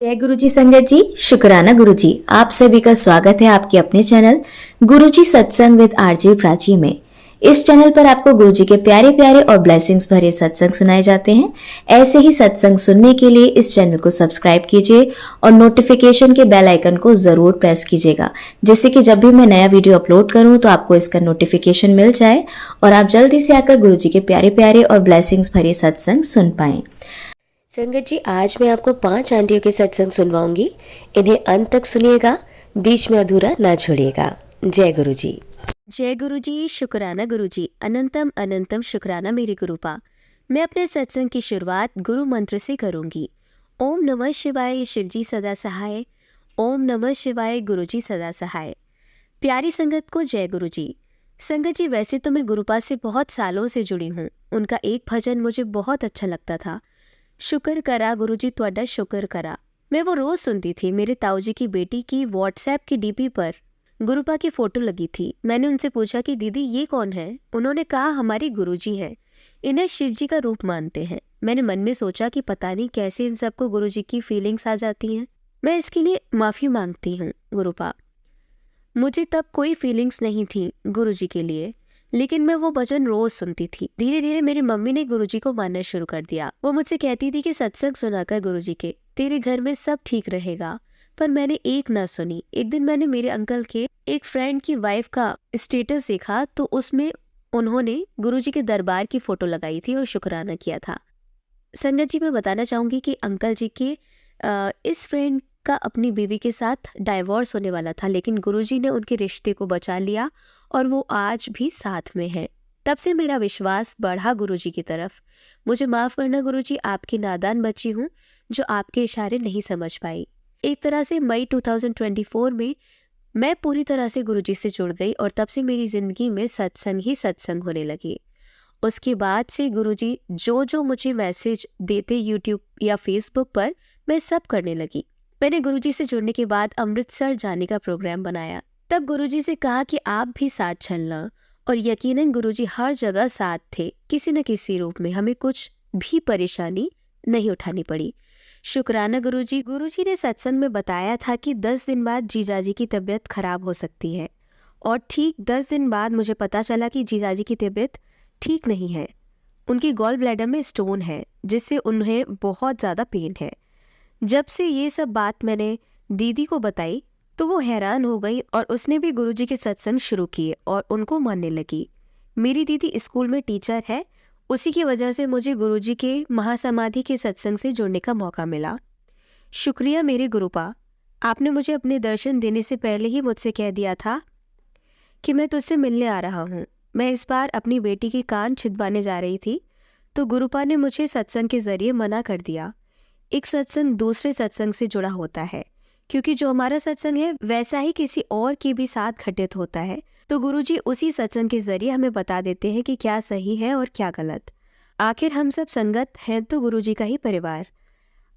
जय गुरुजी संगत जी, शुक्राना गुरुजी। आप सभी का स्वागत है आपके अपने चैनल गुरुजी सत्संग विद आरजे प्राची में। इस चैनल पर आपको गुरुजी के प्यारे प्यारे और ब्लेसिंग्स भरे सत्संग सुनाए जाते हैं। ऐसे ही सत्संग सुनने के लिए इस चैनल को सब्सक्राइब कीजिए और नोटिफिकेशन के बेल आइकन को जरूर प्रेस कीजिएगा, जिससे कि जब भी मैं नया वीडियो अपलोड करूं तो आपको इसका नोटिफिकेशन मिल जाए और आप जल्दी से आकर गुरुजी के प्यारे प्यारे और ब्लेसिंग्स भरे सत्संग सुन पाएं। संगत जी, आज मैं आपको 5 आंटियों के सत्संग सुनवाऊंगी। इन्हें अंत तक सुनिएगा, बीच में अधूरा ना छोड़िएगा। जय गुरुजी। जय गुरुजी, शुक्राना गुरुजी। अनंतम अनंतम शुक्राना मेरी गुरुपा। मैं अपने सत्संग की शुरुआत गुरु मंत्र से करूंगी। ओम नमः शिवाय, शिवजी सदा सहाय। ओम नमः शिवाय, गुरुजी सदा सहाय। प्यारी संगत को जय गुरुजी। संगत जी, वैसे तो मैं गुरुपा से बहुत सालों से जुड़ी हूँ। उनका एक भजन मुझे बहुत अच्छा लगता था, शुक्र करा गुरुजी तुहाडा शुक्र करा। मैं वो रोज सुनती थी। मेरे ताऊ जी की बेटी की व्हाट्सएप की डीपी पर गुरुपा की फोटो लगी थी। मैंने उनसे पूछा कि दीदी ये कौन है। उन्होंने कहा हमारे गुरुजी हैं, इन्हें शिवजी का रूप मानते हैं। मैंने मन में सोचा कि पता नहीं कैसे इन सबको गुरुजी की फीलिंग्स आ जाती हैं। मैं इसके लिए माफ़ी मांगती हूँ गुरुपा। मुझे तब कोई फीलिंग्स नहीं थी गुरुजी के लिए, लेकिन मैं वो भजन रोज सुनती थी। धीरे धीरे मेरी मम्मी ने गुरुजी को मानना शुरू कर दिया। वो मुझसे कहती थी कि सत्संग सुनाकर गुरुजी के, तेरे घर में सब ठीक रहेगा। पर मैंने एक ना सुनी। एक दिन मैंने मेरे अंकल के एक फ्रेंड की वाइफ का स्टेटस देखा, तो उसमें उन्होंने गुरुजी के दरबार की फोटो लगाई थी और शुक्राना किया था। संगत जी, मैं बताना चाहूंगी कि अंकल जी के इस फ्रेंड का अपनी बीवी के साथ डाइवोर्स होने वाला था, लेकिन गुरुजी ने उनके रिश्ते को बचा लिया और वो आज भी साथ में है। तब से मेरा विश्वास बढ़ा गुरुजी की तरफ। मुझे माफ़ करना गुरुजी, आपकी नादान बच्ची हूँ जो आपके इशारे नहीं समझ पाई। एक तरह से मई 2024 में मैं पूरी तरह से गुरुजी से जुड़ गई और तब से मेरी ज़िंदगी में सत्संग ही सत्संग होने लगी। उसके बाद से गुरुजी जो मुझे मैसेज देते यूट्यूब या फेसबुक पर, मैं सब करने लगी। मैंने गुरुजी से जुड़ने के बाद अमृतसर जाने का प्रोग्राम बनाया। तब गुरुजी से कहा कि आप भी साथ चलना, और यकीनन गुरुजी हर जगह साथ थे। किसी न किसी रूप में हमें कुछ भी परेशानी नहीं उठानी पड़ी। शुक्राना गुरुजी। गुरुजी ने सत्संग में बताया था कि 10 दिन बाद जीजाजी की तबीयत खराब हो सकती है, और ठीक 10 दिन बाद मुझे पता चला कि जीजाजी की तबीयत ठीक नहीं है। उनकी गॉल ब्लैडर में स्टोन है, जिससे उन्हें बहुत ज़्यादा पेन है। जब से ये सब बात मैंने दीदी को बताई तो वो हैरान हो गई और उसने भी गुरुजी के सत्संग शुरू किए और उनको मानने लगी। मेरी दीदी स्कूल में टीचर है, उसी की वजह से मुझे गुरुजी के महासमाधि के सत्संग से जुड़ने का मौका मिला। शुक्रिया मेरे गुरुपा। आपने मुझे अपने दर्शन देने से पहले ही मुझसे कह दिया था कि मैं तुझसे मिलने आ रहा हूँ। मैं इस बार अपनी बेटी की कान छिदवाने जा रही थी, तो गुरुपा ने मुझे सत्संग के जरिए मना कर दिया। एक सत्संग दूसरे सत्संग से जुड़ा होता है, क्योंकि जो हमारा सत्संग है वैसा ही किसी और के भी साथ घटित होता है। तो गुरुजी उसी सत्संग के जरिए हमें बता देते हैं कि क्या सही है और क्या गलत। आखिर हम सब संगत हैं तो गुरुजी का ही परिवार।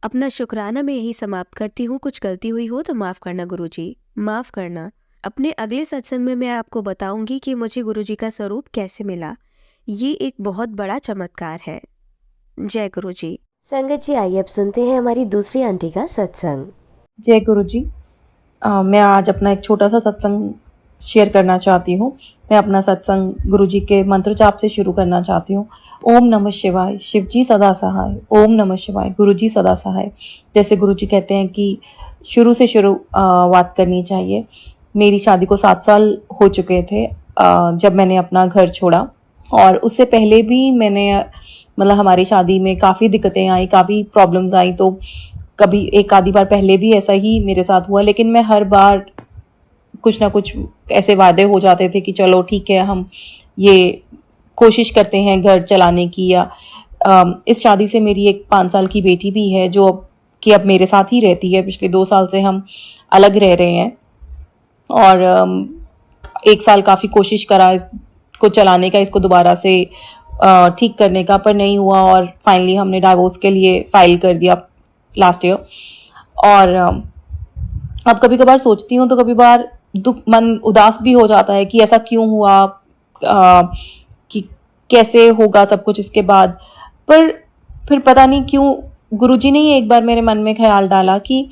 अपना शुक्राना मैं यही समाप्त करती हूँ। कुछ गलती हुई हो तो माफ़ करना गुरुजी, माफ़ करना। अपने अगले सत्संग में मैं आपको बताऊंगी कि मुझे गुरुजी का स्वरूप कैसे मिला। ये एक बहुत बड़ा चमत्कार है। जय गुरुजी। संगत जी, आइए अब सुनते हैं हमारी दूसरी आंटी का सत्संग। जय गुरुजी। मैं आज अपना एक छोटा सा सत्संग शेयर करना चाहती हूँ। मैं अपना सत्संग गुरुजी के मंत्र जाप से शुरू करना चाहती हूँ। ओम नमः शिवाय, शिवजी सदा सहाय। ओम नमः शिवाय, गुरुजी सदा सहाय। जैसे गुरुजी कहते हैं कि शुरू से शुरुआत करनी चाहिए। मेरी शादी को 7 साल हो चुके थे जब मैंने अपना घर छोड़ा, और उससे पहले भी मैंने मतलब हमारी शादी में काफ़ी दिक्कतें आई, काफ़ी प्रॉब्लम्स आई। तो कभी एक आधी बार पहले भी ऐसा ही मेरे साथ हुआ, लेकिन मैं हर बार कुछ ना कुछ ऐसे वादे हो जाते थे कि चलो ठीक है, हम ये कोशिश करते हैं घर चलाने की। या इस शादी से मेरी एक 5 साल की बेटी भी है जो अब मेरे साथ ही रहती है। पिछले 2 साल से हम अलग रह रहे हैं, और 1 साल काफ़ी कोशिश करा इसको चलाने का, इसको दोबारा से ठीक करने का, पर नहीं हुआ। और फाइनली हमने डाइवोर्स के लिए फाइल कर दिया लास्ट ईयर। और अब कभी कभार सोचती हूँ तो कभी बार मन उदास भी हो जाता है कि ऐसा क्यों हुआ, कि कैसे होगा सब कुछ इसके बाद। पर फिर पता नहीं क्यों गुरुजी ने ही एक बार मेरे मन में ख्याल डाला कि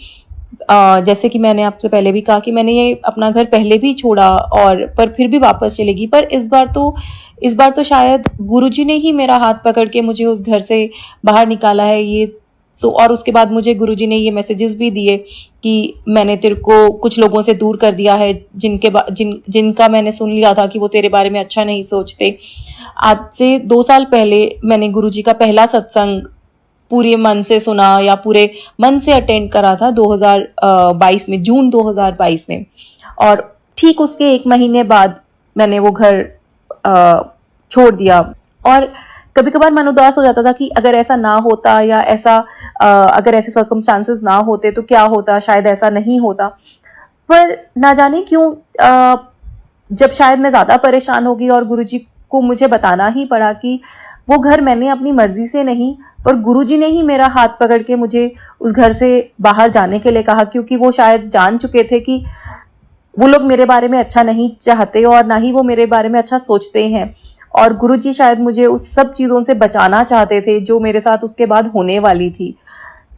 जैसे कि मैंने आपसे पहले भी कहा कि मैंने ये अपना घर पहले भी छोड़ा और पर फिर भी वापस चलेगी, पर इस बार तो शायद गुरुजी ने ही मेरा हाथ पकड़ के मुझे उस घर से बाहर निकाला है। ये और उसके बाद मुझे गुरुजी ने ये मैसेजेस भी दिए कि मैंने तेरे को कुछ लोगों से दूर कर दिया है जिनका मैंने सुन लिया था कि वो तेरे बारे में अच्छा नहीं सोचते। आज से 2 साल पहले मैंने गुरुजी का पहला सत्संग पूरे मन से सुना या पूरे मन से अटेंड करा था 2022 में, जून 2022 में। और ठीक उसके 1 महीने बाद मैंने वो घर छोड़ दिया। और कभी कभार मन उदास हो जाता था कि अगर ऐसा ना होता या अगर ऐसे सर्कमस्टांसेस ना होते तो क्या होता, शायद ऐसा नहीं होता। पर ना जाने क्यों जब शायद मैं ज़्यादा परेशान होगी और गुरुजी को मुझे बताना ही पड़ा कि वो घर मैंने अपनी मर्जी से नहीं, पर गुरुजी ने ही मेरा हाथ पकड़ के मुझे उस घर से बाहर जाने के लिए कहा, क्योंकि वो शायद जान चुके थे कि वो लोग मेरे बारे में अच्छा नहीं चाहते और ना ही वो मेरे बारे में अच्छा सोचते हैं। और गुरुजी शायद मुझे उस सब चीज़ों से बचाना चाहते थे जो मेरे साथ उसके बाद होने वाली थी।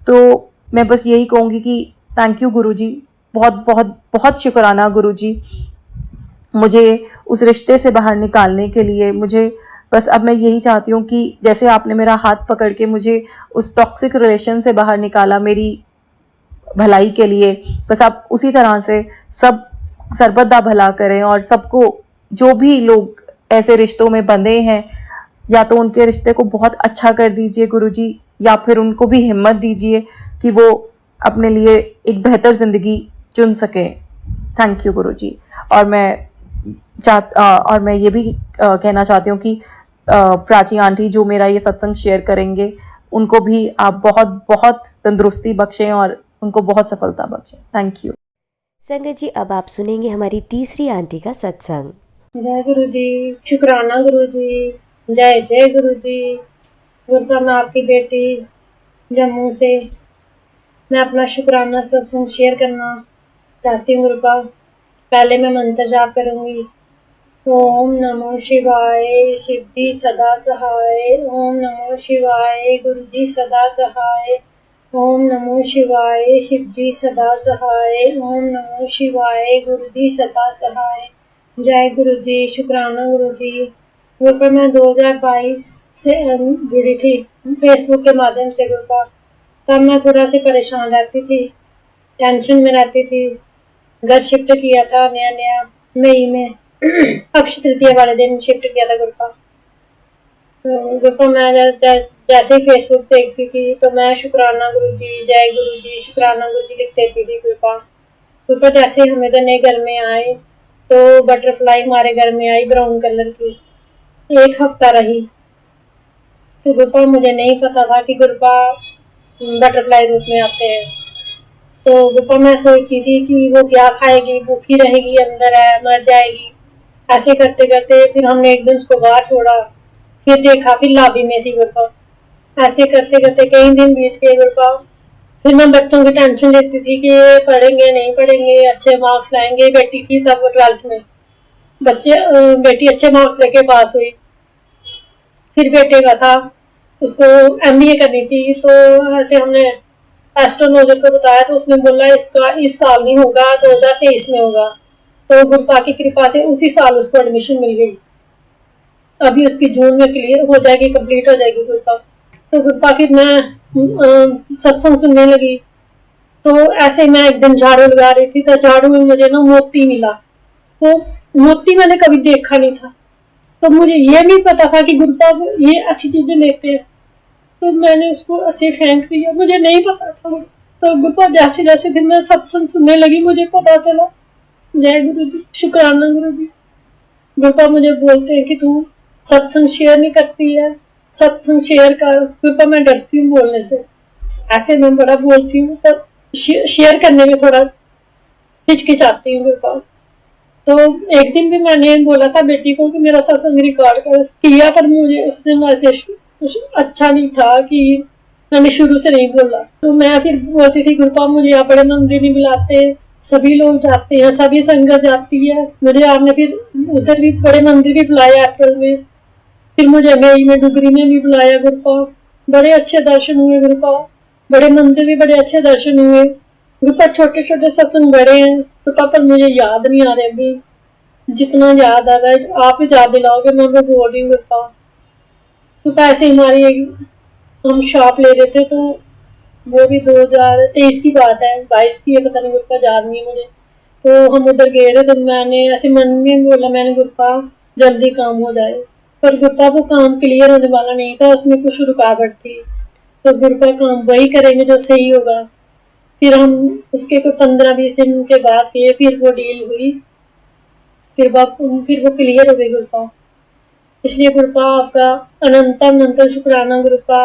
तो मैं बस यही कहूँगी कि थैंक यू गुरुजी, बहुत बहुत बहुत शुक्राना गुरुजी, मुझे उस रिश्ते से बाहर निकालने के लिए। मुझे बस अब मैं यही चाहती हूँ कि जैसे आपने मेरा हाथ पकड़ के मुझे उस टॉक्सिक रिलेशन से बाहर निकाला मेरी भलाई के लिए, बस आप उसी तरह से सब सर्वदा भला करें और सबको, जो भी लोग ऐसे रिश्तों में बंधे हैं, या तो उनके रिश्ते को बहुत अच्छा कर दीजिए गुरुजी, या फिर उनको भी हिम्मत दीजिए कि वो अपने लिए एक बेहतर ज़िंदगी चुन सकें। थैंक यू गुरुजी। और मैं ये भी कहना चाहती हूँ कि प्राची आंटी जो मेरा ये सत्संग शेयर करेंगे, उनको भी आप बहुत बहुत तंदुरुस्ती बख्शें और उनको बहुत सफलता बख्शें। Thank you. संगत जी, अब आप सुनेंगे हमारी तीसरी आंटी का सत्संग। जय गुरु जी, शुक्राना गुरु जी, जय जय गुरु जी। गुरुपा, मैं आपकी बेटी जम्मू से मैं अपना शुक्राना सत्संग शेयर करना चाहती हूँ गुरुपा। पहले मैं मंत्र जाप करूँगी। ओम नमो शिवाय, शिव जी सदा सहाय। ओम नमो शिवाय, गुरु जी सदा सहाय। ओम नमो शिवाय, शिव जी सदा सहाय। ओम नमो शिवाय, गुरु जी सदा सहाय। जय गुरु जी, शुक्राना गुरु जी। गुरुपा, मैं 2022 से जुड़ी थी फेसबुक के माध्यम से गुरुपा। तब मैं थोड़ा सा परेशान रहती थी, टेंशन में रहती थी। घर शिफ्ट किया था नया नया मई में, अक्षय तृतीया वाले दिन शिफ्ट किया था गुरुपा। तो गुरुपा, मैं जैसे ही फेसबुक देखती थी तो मैं शुक्राना गुरु जी, जय गुरु जी, शुक्राना गुरु जी लिख देती थी गुरुपा। जैसे हम इधर नए घर में आए तो बटरफ्लाई हमारे घर में आई ब्राउन कलर की, 1 हफ्ता रही। तो गुरुपा, मुझे नहीं पता था कि गुरुपा बटरफ्लाई रूप में आते हैं। तो गुरुपा, मैं सोचती थी कि वो क्या खाएगी, भूखी रहेगी, अंदर है, मर जाएगी। ऐसे करते करते फिर हमने एक दिन उसको बाहर छोड़ा, फिर देखा, फिर लॉबी में थी गुरुपा। ऐसे करते करते कई दिन बीत गए गुरुपा। फिर मैं बच्चों की टेंशन लेती थी कि ये पढ़ेंगे नहीं पढ़ेंगे, अच्छे मार्क्स लाएंगे। बेटी थी तब 12th में, बेटी अच्छे मार्क्स लेके पास हुई। फिर बेटे का था, उसको MBA करनी थी। तो ऐसे हमने एस्ट्रोलॉजर को बताया तो उसने बोला इसका इस साल नहीं होगा, 2023 में होगा। तो गुरुपा की कृपा से उसी साल उसको एडमिशन मिल गई। अभी उसकी जून में क्लियर हो जाएगी, कंप्लीट हो जाएगी गुरुपा। तो गुरुपा फिर मैं सत्संग सुनने लगी। तो ऐसे मैं एक दिन झाड़ू लगा रही थी तो झाड़ू में मुझे ना मोती मिला। वो मोती मैंने कभी देखा नहीं था, तो मुझे ये नहीं पता था कि गुरुपा ये ऐसी चीजें लेते हैं। तो मैंने उसको ऐसे फेंक दिया, मुझे नहीं पता था। तो गुरुपा, जैसे जैसे दिन मैं सत्संग सुनने लगी मुझे पता चला। जय गुरु जी, शुक्राना गुरु जी। गुरुपा, मुझे बोलते हैं कि तू सत्संग शेयर नहीं करती है, सत्संग शेयर कर। गुरुपा, मैं डरती हूँ बोलने से, ऐसे मैं बड़ा बोलती हूँ पर शेयर करने में थोड़ा हिचकिचाती हूँ गुरुपा। तो एक दिन भी मैंने बोला था बेटी को कि मेरा सत्संग रिकॉर्ड कर किया, पर मुझे उसने मैसेज कुछ अच्छा नहीं था कि मैंने शुरू से नहीं बोला। तो मैं फिर बोलती थी गुरुपा, मुझे यहाँ बड़े मंदिर नहीं बुलाते, सभी लोग जाते हैं, सभी संगत जाती है। मुझे आपने फिर उधर भी बड़े मंदिर भी बुलाया अप्रैल में, फिर मुझे मई में डुगरी में भी बुलाया गुरुपा। बड़े अच्छे दर्शन हुए गुरुपा। बड़े मंदिर भी बड़े अच्छे दर्शन हुए। गुरपा छोटे छोटे सत्संग बड़े हैं गुरपा, पर मुझे याद नहीं आ रहे अभी। जितना याद आ रहा है आप ही याद दिलाओगे, मैं बोल रही हूँ गुरपा। गुरपा ऐसे हमारी हम शॉप ले रहे थे, तो वो भी 2023 की बात है, 22 की है, पता नहीं गुरपा, याद नहीं है मुझे। तो हम उधर गए थे, तो मैंने ऐसे मन में बोला, मैंने गुरपा जल्दी काम हो जाए, पर गुरपा वो काम क्लियर होने वाला नहीं था, उसमें कुछ रुकावट थी। तो गुरपा काम वही करेंगे जो सही होगा। फिर हम उसके कोई 15-20 दिन के बाद गए, फिर वो डील हुई, फिर वो क्लियर हो गई गुरपा। इसलिए गुरपा आपका अनंतम अनंतम शुक्राना गुरपा।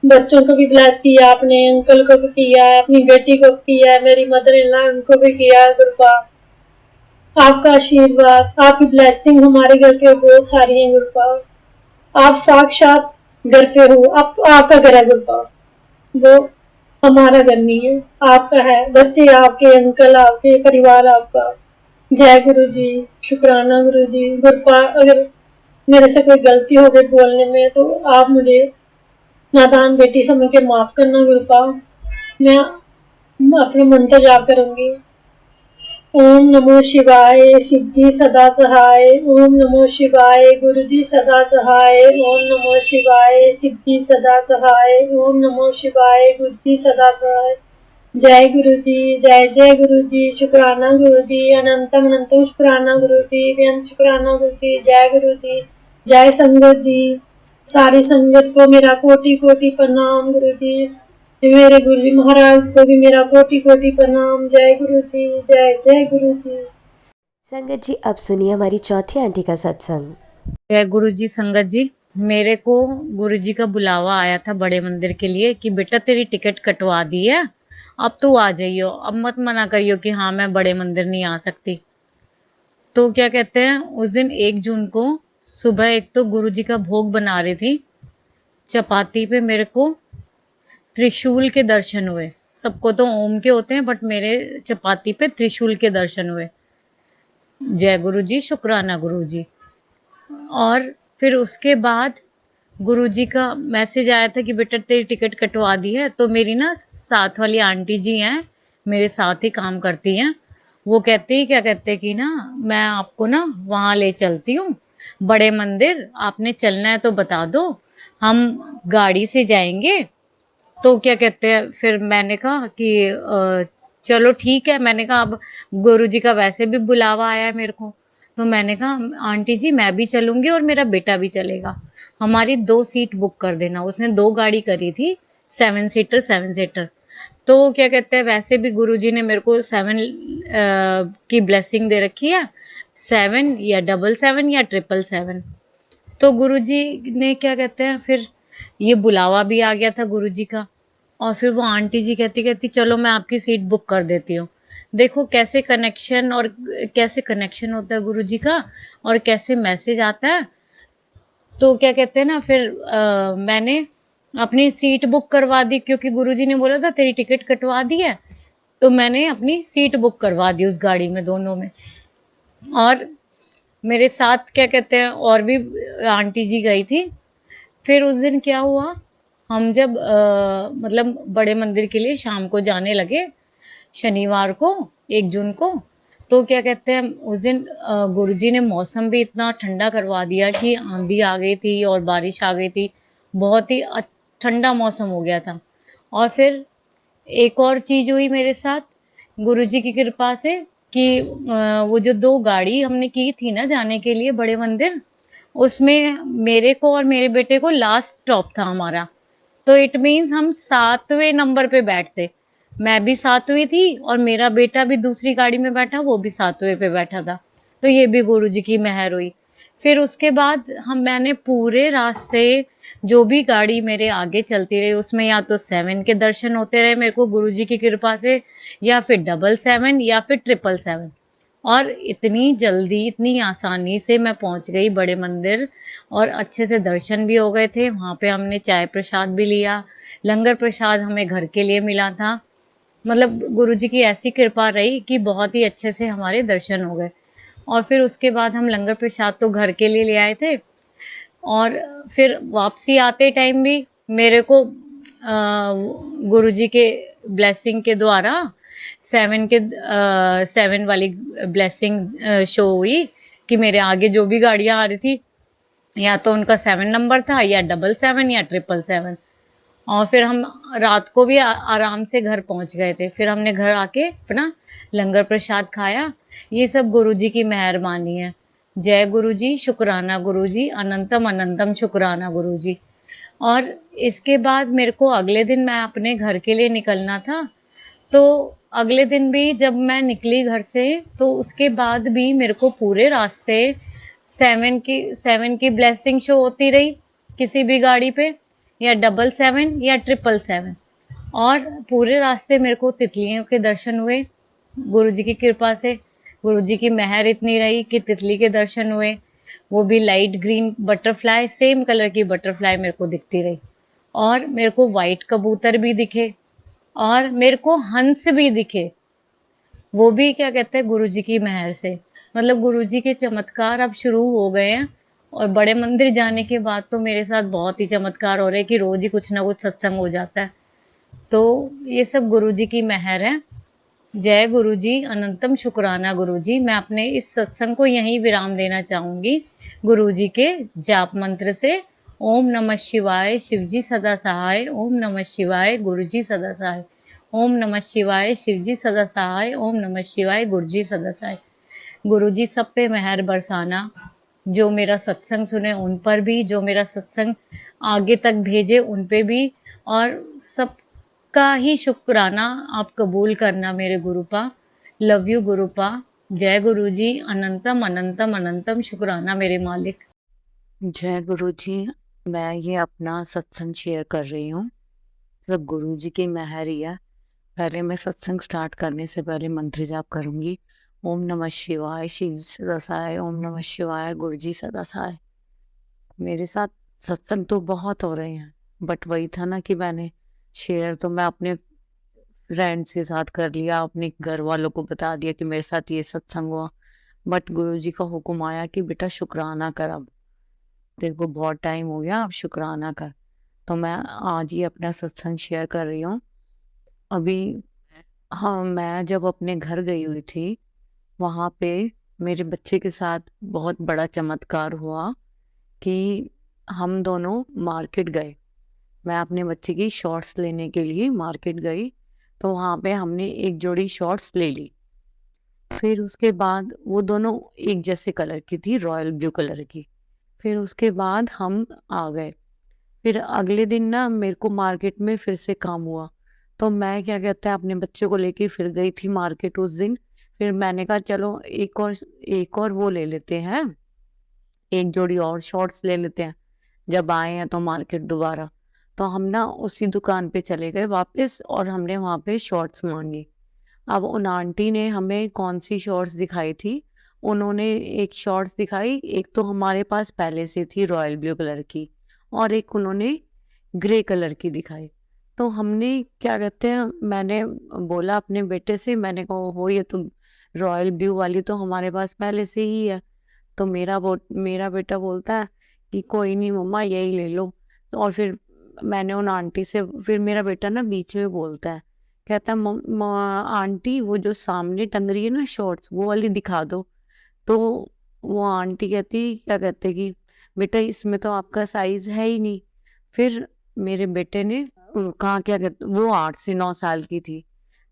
बच्चों को भी ब्लेस किया आपने, अंकल को भी किया है, अपनी बेटी को भी किया है, मेरी मदर इन लॉ उनको भी किया है गुरपा। आपका आशीर्वाद, आपकी ब्लेसिंग हमारे घर पे बहुत सारी है गुरपा। आप साक्षात घर पे हो, आपका घर है गुरपा, वो हमारा घर नहीं है, आपका है। बच्चे आपके, अंकल आपके, परिवार आपका। जय गुरु जी, शुक्राना गुरु जी। गुरपा अगर मेरे से कोई गलती हो गई बोलने में, तो आप मुझे नादान बेटी समझ के माफ करना गुरपा। मैं अपने मंत्र जाप करूंगी। ओम नमो शिवाय, शिव जी सदा सहाय। ओम नमो शिवाय, गुरु जी सदा सहाय। ओम नमो शिवाय, शिव जी सदा सहाय। ओम नमो शिवाय, गुरु जी सदा सहाय। जय गुरु जी, जय जय गुरु जी, शुक्राना गुरु जी, अनंतम अनंतम शुक्राना गुरु जी, बेअंत शुक्राना गुरु जी। जय गुरु जी, जय संगत जी, सारी संगत को मेरा कोटि कोटि प्रणाम गुरु जी। मेरे गुरु जी महाराज को भी मेरा कोटि कोटि प्रणाम। जय गुरु जी, जय जय गुरु जी। संगत जी, अब सुनिए हमारी चौथी आंटी का सत्संग। जय गुरु जी। संगत जी, मेरे को गुरु जी का बुलावा आया था बड़े मंदिर के लिए कि बेटा तेरी टिकट कटवा दी है, अब तू आ जाइयो, अब मत मना करियो कि हाँ मैं बड़े मंदिर नहीं आ सकती। तो क्या कहते हैं, उस दिन 1 जून को सुबह एक तो गुरु जी का भोग बना रही थी, चपाती पे मेरे को त्रिशूल के दर्शन हुए। सबको तो ओम के होते हैं, बट मेरे चपाती पे त्रिशूल के दर्शन हुए। जय गुरु जी, शुक्राना गुरु जी। और फिर उसके बाद गुरुजी का मैसेज आया था कि बेटा तेरी टिकट कटवा दी है। तो मेरी ना साथ वाली आंटी जी हैं, मेरे साथ ही काम करती हैं, वो कहती क्या कहते कि ना मैं आपको ना वहाँ ले चलती हूँ बड़े मंदिर, आपने चलना है तो बता दो, हम गाड़ी से जाएंगे। तो क्या कहते हैं, फिर मैंने कहा कि चलो ठीक है। मैंने कहा अब गुरुजी का वैसे भी बुलावा आया है मेरे को, तो मैंने कहा आंटी जी मैं भी चलूंगी और मेरा बेटा भी चलेगा, हमारी 2 सीट बुक कर देना। उसने 2 गाड़ी करी थी, 7 सीटर 7 सीटर। तो क्या कहते हैं, वैसे भी गुरुजी ने मेरे को 7 की ब्लेसिंग दे रखी है, 7 या 777 या 777। तो गुरुजी ने क्या कहते हैं, फिर ये बुलावा भी आ गया था गुरुजी का। और फिर वो आंटी जी कहती कहती चलो मैं आपकी सीट बुक कर देती हूँ। देखो कैसे कनेक्शन, और कैसे कनेक्शन होता है गुरुजी का, और कैसे मैसेज आता है। तो क्या कहते हैं ना, फिर मैंने अपनी सीट बुक करवा दी, क्योंकि गुरुजी ने बोला था तेरी टिकट कटवा दी है, तो मैंने अपनी सीट बुक करवा दी उस गाड़ी में, दोनों में। और मेरे साथ क्या कहते हैं और भी आंटी जी गई थी। फिर उस दिन क्या हुआ, हम जब मतलब बड़े मंदिर के लिए शाम को जाने लगे, शनिवार को 1 जून को, तो क्या कहते हैं उस दिन गुरुजी ने मौसम भी इतना ठंडा करवा दिया कि आंधी आ गई थी और बारिश आ गई थी, बहुत ही ठंडा मौसम हो गया था। और फिर एक और चीज़ हुई मेरे साथ गुरुजी की कृपा से कि वो जो 2 गाड़ी हमने की थी ना जाने के लिए बड़े मंदिर, उसमें मेरे को और मेरे बेटे को लास्ट स्टॉप था हमारा। तो इट मीन्स हम 7वें नंबर पे बैठते, मैं भी 7वीं थी और मेरा बेटा भी दूसरी गाड़ी में बैठा, वो भी 7वें पे बैठा था। तो ये भी गुरुजी की मेहर हुई। फिर उसके बाद मैंने पूरे रास्ते जो भी गाड़ी मेरे आगे चलती रही, उसमें या तो 7 के दर्शन होते रहे मेरे को गुरुजी की कृपा से, या फिर 777 या फिर 777। और इतनी जल्दी इतनी आसानी से मैं पहुंच गई बड़े मंदिर, और अच्छे से दर्शन भी हो गए थे। वहाँ पे हमने चाय प्रसाद भी लिया, लंगर प्रसाद हमें घर के लिए मिला था। मतलब गुरुजी की ऐसी कृपा रही कि बहुत ही अच्छे से हमारे दर्शन हो गए। और फिर उसके बाद हम लंगर प्रसाद तो घर के लिए ले आए थे। और फिर वापसी आते टाइम भी मेरे को गुरुजी के ब्लेसिंग के द्वारा 7 वाली ब्लेसिंग शो हुई कि मेरे आगे जो भी गाड़ियां आ रही थी या तो उनका 7 नंबर था या 777 या 777। और फिर हम रात को भी आराम से घर पहुंच गए थे। फिर हमने घर आके अपना लंगर प्रसाद खाया। ये सब गुरुजी की मेहरबानी है। जय गुरुजी, शुक्राना गुरुजी, अनंतम अनंतम शुक्राना गुरुजी। और इसके बाद मेरे को अगले दिन मैं अपने घर के लिए निकलना था। तो अगले दिन भी जब मैं निकली घर से तो उसके बाद भी मेरे को पूरे रास्ते 7 की ब्लेसिंग शो होती रही, किसी भी गाड़ी पे, या 777 या 777। और पूरे रास्ते मेरे को तितलियों के दर्शन हुए गुरुजी की कृपा से। गुरुजी की मेहर इतनी रही कि तितली के दर्शन हुए, वो भी light green butterfly, same colour की बटरफ्लाई मेरे को दिखती रही। और मेरे को वाइट कबूतर भी दिखे और मेरे को हंस भी दिखे। वो भी क्या कहते हैं, गुरुजी की मेहर से। मतलब गुरुजी के चमत्कार अब शुरू हो गए हैं। और बड़े मंदिर जाने के बाद तो मेरे साथ बहुत ही चमत्कार हो रहे हैं कि रोज ही कुछ ना कुछ सत्संग हो जाता है। तो ये सब गुरुजी की मेहर है। जय गुरुजी, अनंतम शुक्राना गुरुजी। मैं अपने इस सत्संग को यहीं विराम देना चाहूंगी गुरुजी के जाप मंत्र से। ओम नमः शिवाय, शिवजी सदा सहाय। ओम नमः शिवाय, गुरुजी सदा सहाय। ओम नमः शिवाय, शिवजी सदा सहाय। ओम नमः शिवाय, गुरुजी सदा सहाय। गुरुजी सब पे मेहर बरसाना। जो मेरा सत्संग सुने उन पर भी, जो मेरा सत्संग आगे तक भेजे उन पे भी, और सबका ही शुक्राना आप कबूल करना मेरे गुरुपा। Love you गुरुपा। जय गुरुजी, अनंतम अनंतम अनंतम शुक्राना मेरे मालिक। जय गुरु जी। मैं ये अपना सत्संग शेयर कर रही हूँ। सब गुरु जी की मेहर ही है। पहले मैं सत्संग स्टार्ट करने से पहले मंत्र जाप करूँगी। ओम नमः शिवाय, शिव सदा सहाय। ओम नमः शिवाय, गुरु जी सदा सहाय। मेरे साथ सत्संग तो बहुत हो रहे हैं, बट वही था ना कि मैंने शेयर तो मैं अपने फ्रेंड्स के साथ कर लिया, अपने घर वालों को बता दिया कि मेरे साथ ये सत्संग हुआ। बट गुरु जी का हुक्म आया कि बेटा शुक्राना कर, अब तेरे को बहुत टाइम हो गया, अब शुक्राना कर। तो मैं आज ही अपना सत्संग शेयर कर रही हूँ। अभी हाँ, मैं जब अपने घर गई हुई थी, वहाँ पे मेरे बच्चे के साथ बहुत बड़ा चमत्कार हुआ कि हम दोनों मार्केट गए। मैं अपने बच्चे की शॉर्ट्स लेने के लिए मार्केट गई, तो वहाँ पे हमने एक जोड़ी शॉर्ट्स ले ली। फिर उसके बाद वो दोनों एक जैसे कलर की थी, रॉयल ब्लू कलर की। फिर उसके बाद हम आ गए। फिर अगले दिन ना मेरे को मार्केट में फिर से काम हुआ, तो मैं क्या कहते हैं अपने बच्चे को लेके फिर गई थी मार्केट उस दिन। फिर मैंने कहा चलो एक और वो ले लेते हैं, एक जोड़ी और शॉर्ट्स ले लेते हैं जब आए हैं तो मार्केट दोबारा। तो हम ना उसी दुकान पे चले गए वापस और हमने वहाँ पे शॉर्ट्स मांगी। अब उन आंटी ने हमें कौन सी शॉर्ट्स दिखाई थी, उन्होंने एक शॉर्ट्स दिखाई, एक तो हमारे पास पहले से थी रॉयल ब्लू कलर की, और एक उन्होंने ग्रे कलर की दिखाई। तो हमने क्या कहते हैं, मैंने बोला अपने बेटे से, मैंने कहा हो ये तो रॉयल ब्लू वाली तो हमारे पास पहले से ही है। तो मेरा बेटा बोलता है कि कोई नहीं मम्मा यही ले लो। तो और फिर मैंने उन आंटी से, फिर मेरा बेटा ना बीच में बोलता है, कहता है आंटी वो जो सामने टंग रही है ना शॉर्ट्स, वो वाली दिखा दो। तो वो आंटी कहती क्या कहते कि बेटा इसमें तो आपका साइज है ही नहीं। फिर मेरे बेटे ने कहा, क्या कहते, वो 8 से 9 साल की थी।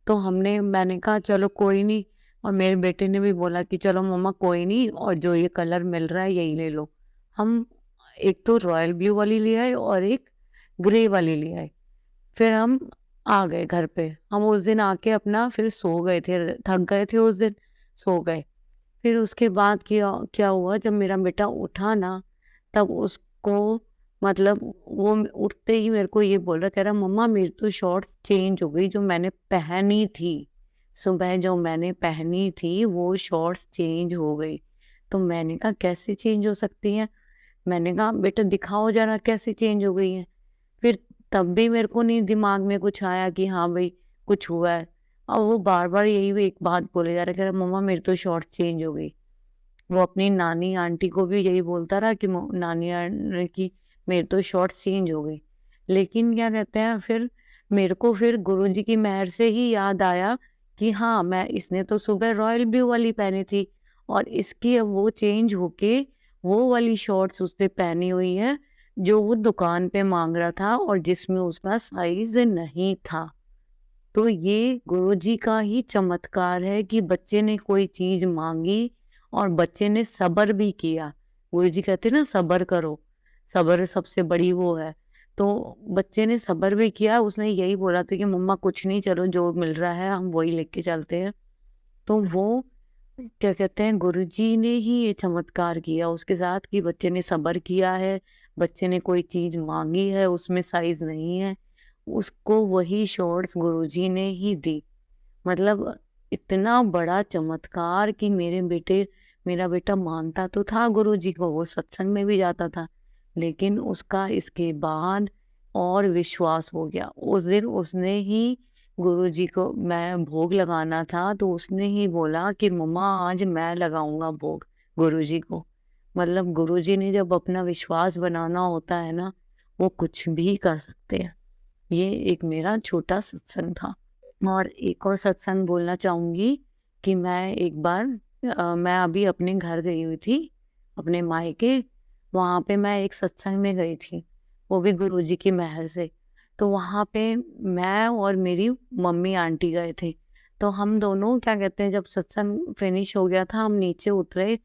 तो मैंने कहा चलो कोई नहीं, और मेरे बेटे ने भी बोला कि चलो मम्मा कोई नहीं, और जो ये कलर मिल रहा है यही ले लो। हम एक तो रॉयल ब्लू वाली ले आए और एक ग्रे वाली ले आए। फिर हम आ गए घर पे। हम उस दिन आके अपना फिर सो गए थे, थक गए थे उस दिन, सो गए। फिर उसके बाद क्या क्या हुआ, जब मेरा बेटा उठा ना, तब उसको मतलब वो उठते ही मेरे को ये बोल रहा, कह रहा मम्मा मेरी तो शॉर्ट्स चेंज हो गई, जो मैंने पहनी थी सुबह, जो मैंने पहनी थी वो शॉर्ट्स चेंज हो गई। तो मैंने कहा कैसे चेंज हो सकती हैं? मैंने कहा बेटा दिखाओ जरा कैसे चेंज हो गई हैं। फिर तब भी मेरे को नहीं दिमाग में कुछ आया कि हाँ भाई कुछ हुआ है। और वो बार बार यही एक बात बोले जा रहा, कह रहा मम्मा मेरी तो शॉर्ट्स चेंज हो गई। वो अपनी नानी आंटी को भी यही बोलता रहा कि नानी की मेरी तो शॉर्ट्स चेंज हो गई। लेकिन क्या कहते हैं, फिर मेरे को फिर गुरुजी की मेहर से ही याद आया कि हाँ, मैं इसने तो सुबह रॉयल ब्लू वाली पहनी थी और इसकी अब वो चेंज होके वो वाली शॉर्ट्स उसने पहनी हुई है जो वो दुकान पे मांग रहा था और जिसमें उसका साइज नहीं था। तो ये गुरुजी का ही चमत्कार है कि बच्चे ने कोई चीज मांगी और बच्चे ने सब्र भी किया। गुरुजी कहते हैं ना, सब्र करो, सब्र सबसे बड़ी वो है। तो बच्चे ने सब्र भी किया, उसने यही बोला था कि मम्मा कुछ नहीं, चलो जो मिल रहा है हम वही लेके चलते हैं। तो वो क्या कहते हैं, गुरुजी ने ही ये चमत्कार किया उसके साथ कि बच्चे ने सब्र किया है, बच्चे ने कोई चीज मांगी है, उसमें साइज नहीं है, उसको वही शॉर्ट्स गुरुजी ने ही दी। मतलब इतना बड़ा चमत्कार कि मेरा बेटा मानता तो था गुरुजी को, वो सत्संग में भी जाता था, लेकिन उसका इसके बाद और विश्वास हो गया। उस दिन उसने ही गुरुजी को, मैं भोग लगाना था तो उसने ही बोला कि मम्मा आज मैं लगाऊंगा भोग गुरुजी को। मतलब गुरुजी ने जब अपना विश्वास बनाना होता है ना, वो कुछ भी कर सकते हैं। ये एक मेरा छोटा सत्संग था। और एक और सत्संग बोलना चाहूँगी कि मैं एक बार मैं अभी अपने घर गई हुई थी, अपने मायके, वहाँ पे मैं एक सत्संग में गई थी, वो भी गुरुजी की मेहर से। तो वहाँ पे मैं और मेरी मम्मी आंटी गए थे। तो हम दोनों क्या कहते हैं, जब सत्संग फिनिश हो गया था, हम नीचे उतरे,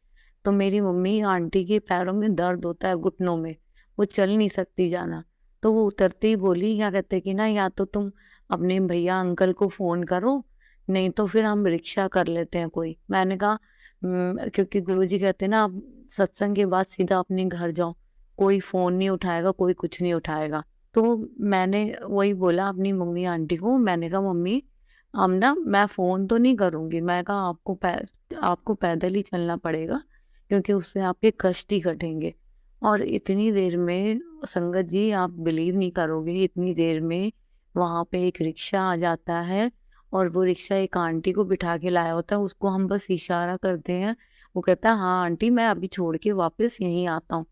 तो मेरी मम्मी आंटी के पैरों में दर्द होता है, घुटनों में, वो चल नहीं सकती जाना। तो वो उतरते ही बोली, क्या कहते हैं कि ना, या तो तुम अपने भैया अंकल को फ़ोन करो, नहीं तो फिर हम रिक्शा कर लेते हैं कोई। मैंने कहा क्योंकि गुरुजी कहते हैं ना, आप सत्संग के बाद सीधा अपने घर जाओ, कोई फ़ोन नहीं उठाएगा, कोई कुछ नहीं उठाएगा। तो मैंने वही बोला अपनी मम्मी आंटी को, मैंने कहा मम्मी हम ना, मैं फ़ोन तो नहीं करूँगी, मैं कहा आपको पैदल ही चलना पड़ेगा क्योंकि उससे आपके कष्ट ही कटेंगे। और इतनी देर में संगत जी, आप बिलीव नहीं करोगे, इतनी देर में वहाँ पे एक रिक्शा आ जाता है और वो रिक्शा एक आंटी को बिठा के लाया होता है, उसको हम बस इशारा करते हैं, वो कहता है हाँ आंटी मैं अभी छोड़ के वापस यहीं आता हूँ।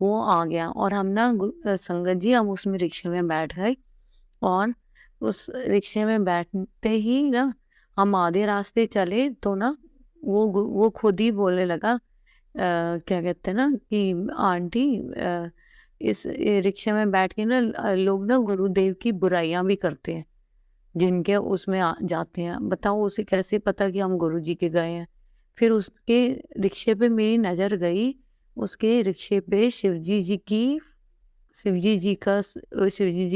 वो आ गया और हम ना संगत जी, हम उसमें रिक्शे में बैठ गए और उस रिक्शे में बैठते ही ना, हम आधे रास्ते चले तो ना वो खुद ही बोलने लगा, क्या कहते हैं ना कि आंटी, इस रिक्शे में बैठ के ना लोग ना गुरुदेव की बुराइयां भी करते हैं, जिनके उसमें जाते हैं। बताओ उसे कैसे पता कि हम गुरुजी के गए हैं। फिर उसके रिक्शे पे मेरी नज़र गई, उसके रिक्शे पे शिवजी जी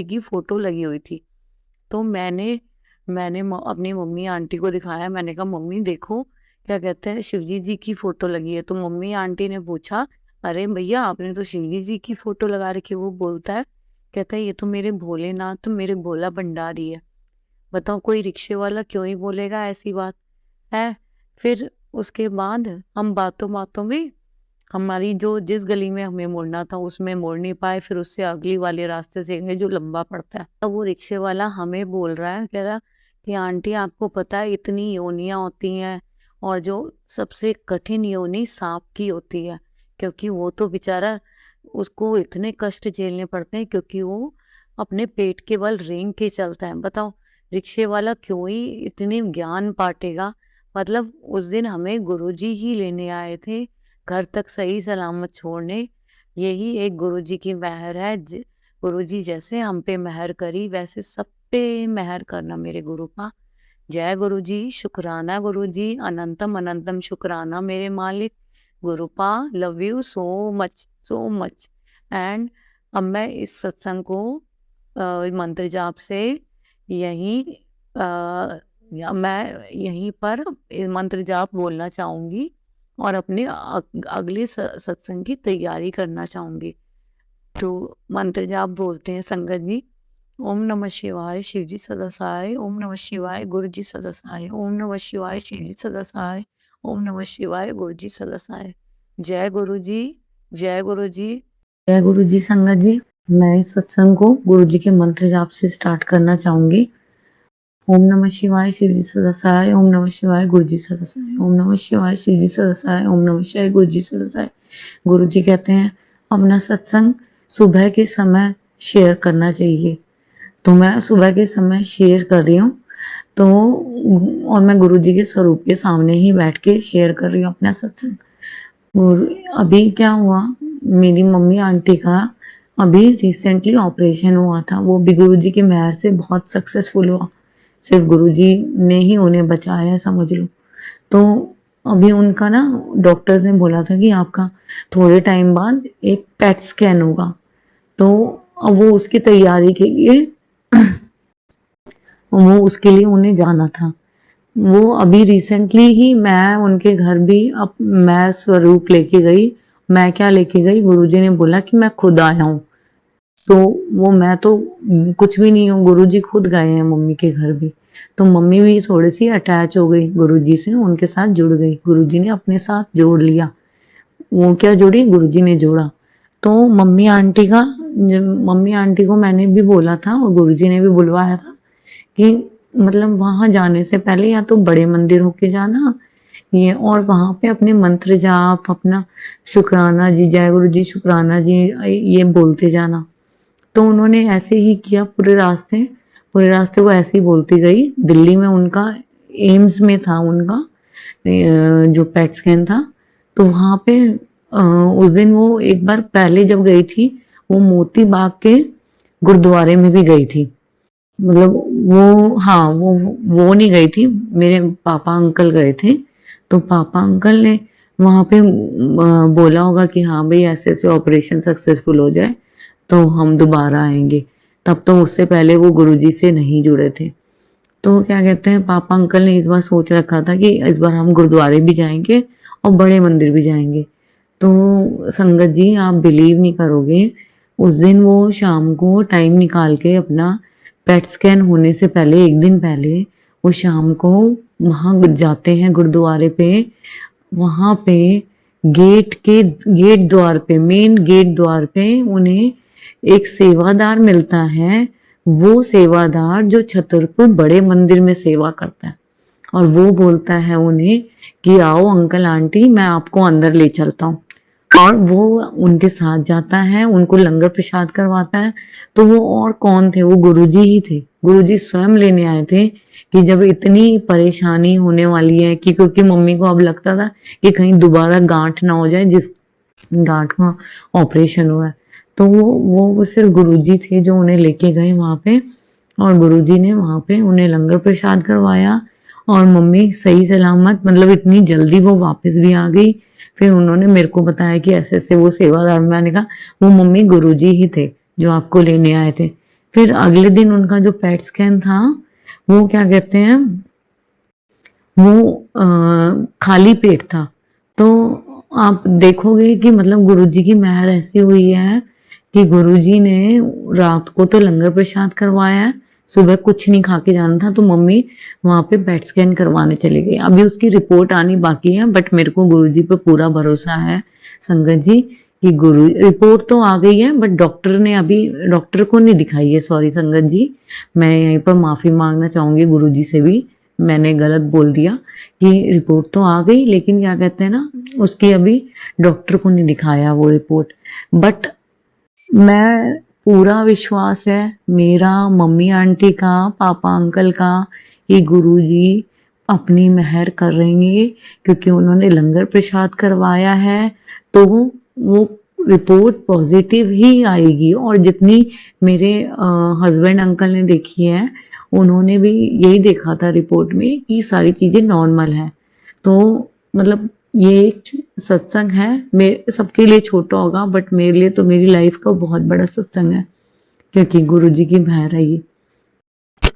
की फोटो लगी हुई थी। तो मैंने अपनी मम्मी आंटी को दिखाया, मैंने कहा मम्मी देखो, क्या कहते हैं, शिवजी जी की फोटो लगी है। तो मम्मी आंटी ने पूछा, अरे भैया आपने तो शिवजी जी की फोटो लगा रखी है। वो बोलता है, कहता है ये तो मेरे भोलेनाथ, तो मेरे भोला भंडारी है। बताओ कोई रिक्शे वाला क्यों ही बोलेगा ऐसी बात है। फिर उसके बाद हम बातों बातों में, हमारी जो जिस गली में हमें मुड़ना था उसमें मुड़ नहीं पाए, फिर उससे अगली वाले रास्ते से गए जो लंबा पड़ता है। तब वो रिक्शे वाला हमें बोल रहा है, कह रहा कि आंटी आपको पता है इतनी योनियां होती हैं और जो सबसे कठिन योनि सांप की होती है, क्योंकि वो तो बेचारा, उसको इतने कष्ट झेलने पड़ते हैं क्योंकि वो अपने पेट के बल रेंग के चलता है। बताओ रिक्शे वाला क्यों ही इतनी ज्ञान बांटेगा। मतलब उस दिन हमें गुरुजी ही लेने आए थे घर तक सही सलामत छोड़ने। यही एक गुरुजी की मेहर है। गुरुजी जैसे हम पे मेहर करी वैसे सब पे मेहर करना मेरे गुरुपा। जय गुरुजी, शुक्राना गुरुजी, अनंतम अनंतम शुक्राना मेरे मालिक। गुरुपा love you so much. And अब मैं इस सत्संग को मंत्र जाप से यहीं मैं यहीं पर मंत्र जाप बोलना चाहूँगी और अपने अगले सत्संग की तैयारी करना चाहूँगी। तो मंत्र जाप बोलते हैं संगत जी। ओम नमः शिवाय शिवजी सदासाय, ओम नमः शिवाय गुरुजी सदासाय, ओम नमः शिवाय शिवजी सदासाय, ओम नमः शिवाय गुरुजी सदासाय। जय गुरु जी, जय गुरु जी, जय गुरु जी। संगत जी, मैं इस सत्संग को गुरु जी के मंत्र जाप से स्टार्ट करना चाहूंगी। ओम नमः शिवाय शिवजी सदासाय, ओम नमः शिवाय गुरुजी सदासाय, ओम नमः शिवाय शिवजी सदासाय, ओम नमः शिवाय गुरुजी सदासाय। गुरु जी कहते हैं अपना सत्संग सुबह के समय शेयर करना चाहिए। तो मैं सुबह के समय शेयर कर रही हूँ, तो और मैं गुरुजी के स्वरूप के सामने ही बैठ के शेयर कर रही हूँ अपना सत्संग। गुरु अभी क्या हुआ, मेरी मम्मी आंटी का अभी रिसेंटली ऑपरेशन हुआ था, वो भी गुरुजी की मेहर से बहुत सक्सेसफुल हुआ। सिर्फ गुरुजी ने ही उन्हें बचाया है, समझ लो। तो अभी उनका ना डॉक्टर्स ने बोला था कि आपका थोड़े टाइम बाद एक पेट स्कैन होगा, तो अब वो उसकी तैयारी के लिए वो उसके लिए उन्हें जाना था। वो अभी रिसेंटली ही मैं उनके घर भी अब मैं स्वरूप लेके गई। मैं क्या लेके गई, गुरुजी ने बोला कि मैं खुद आया हूँ, तो वो मैं तो कुछ भी नहीं हूँ, गुरुजी खुद गए हैं मम्मी के घर भी। तो मम्मी भी थोड़ी सी अटैच हो गई गुरुजी से, उनके साथ जुड़ गई, गुरुजी ने अपने साथ जोड़ लिया। वो क्या जोड़ी, गुरुजी ने जोड़ा। तो मम्मी आंटी को मैंने भी बोला था और गुरुजी ने भी बुलवाया था कि मतलब वहां जाने से पहले या तो बड़े मंदिर होके जाना, ये और वहां पे अपने मंत्र जाप, अपना शुक्राना जी, जय गुरु जी, शुक्राना जी, ये बोलते जाना। तो उन्होंने ऐसे ही किया, पूरे रास्ते वो ऐसे ही बोलती गई। दिल्ली में उनका एम्स में था उनका जो पेट स्कैन था, तो वहां पे उस दिन वो एक बार पहले जब गई थी, वो मोती बाग के गुरुद्वारे में भी गई थी। मतलब वो, हाँ, वो नहीं गई थी, मेरे पापा अंकल गए थे। तो पापा अंकल ने वहां पे बोला होगा कि हाँ भाई ऐसे ऐसे ऑपरेशन सक्सेसफुल हो जाए तो हम दोबारा आएंगे। तब तो उससे पहले वो गुरुजी से नहीं जुड़े थे। तो क्या कहते हैं, पापा अंकल ने इस बार सोच रखा था कि इस बार हम गुरुद्वारे भी जाएंगे और बड़े मंदिर भी जाएंगे। तो संगत जी, आप बिलीव नहीं करोगे, उस दिन वो शाम को टाइम निकाल के अपना पेट स्कैन होने से पहले, एक दिन पहले, वो शाम को वहां जाते हैं गुरुद्वारे पे। वहां पे गेट द्वार पे, मेन गेट द्वार पे उन्हें एक सेवादार मिलता है। वो सेवादार जो छतरपुर बड़े मंदिर में सेवा करता है, और वो बोलता है उन्हें कि आओ अंकल आंटी, मैं आपको अंदर ले चलता हूँ। और वो उनके साथ जाता है, उनको लंगर प्रसाद करवाता है। तो वो और कौन थे, वो गुरुजी ही थे। गुरुजी स्वयं लेने आए थे कि जब इतनी परेशानी होने वाली है, कि क्योंकि मम्मी को अब लगता था कि कहीं दोबारा गांठ ना हो जाए, जिस गांठ का ऑपरेशन हुआ है। तो वो सिर्फ गुरुजी थे जो उन्हें लेके गए वहां पे, और गुरुजी ने वहां पे उन्हें लंगर प्रसाद करवाया। और मम्मी सही सलामत, मतलब इतनी जल्दी वो वापस भी आ गई। फिर उन्होंने मेरे को बताया कि ऐसे ऐसे वो सेवादार, मैंने कहा वो मम्मी गुरुजी ही थे जो आपको लेने आए थे। फिर अगले दिन उनका जो पेट स्कैन था, वो क्या कहते हैं, वो खाली पेट था। तो आप देखोगे कि मतलब गुरुजी की मेहर ऐसी हुई है कि गुरुजी ने रात को तो लंगर प्रसाद करवाया है, सुबह कुछ नहीं खा के जाना था, तो मम्मी वहां पे पेट स्कैन करवाने चली गई। अभी उसकी रिपोर्ट आनी बाकी है, बट मेरे को गुरुजी पे पूरा भरोसा है संगत जी कि गुरु रिपोर्ट तो आ गई है, बट डॉक्टर को नहीं दिखाई है। सॉरी संगत जी, मैं यहीं पर माफी मांगना चाहूंगी गुरुजी से भी, मैंने गलत बोल दिया कि रिपोर्ट तो आ गई, लेकिन क्या कहते हैं ना, उसकी अभी डॉक्टर को नहीं दिखाया वो रिपोर्ट। बट मैं पूरा विश्वास है मेरा, मम्मी आंटी का, पापा अंकल का, कि गुरुजी अपनी मेहर कर रहेंगे, क्योंकि उन्होंने लंगर प्रसाद करवाया है। तो वो रिपोर्ट पॉजिटिव ही आएगी। और जितनी मेरे हस्बैंड अंकल ने देखी है, उन्होंने भी यही देखा था रिपोर्ट में कि सारी चीजें नॉर्मल है। तो मतलब ये एक सत्संग है, मेरे सबके लिए छोटा होगा, बट मेरे लिए तो मेरी लाइफ का बहुत बड़ा सत्संग है, क्योंकि गुरुजी की मेहर है ये।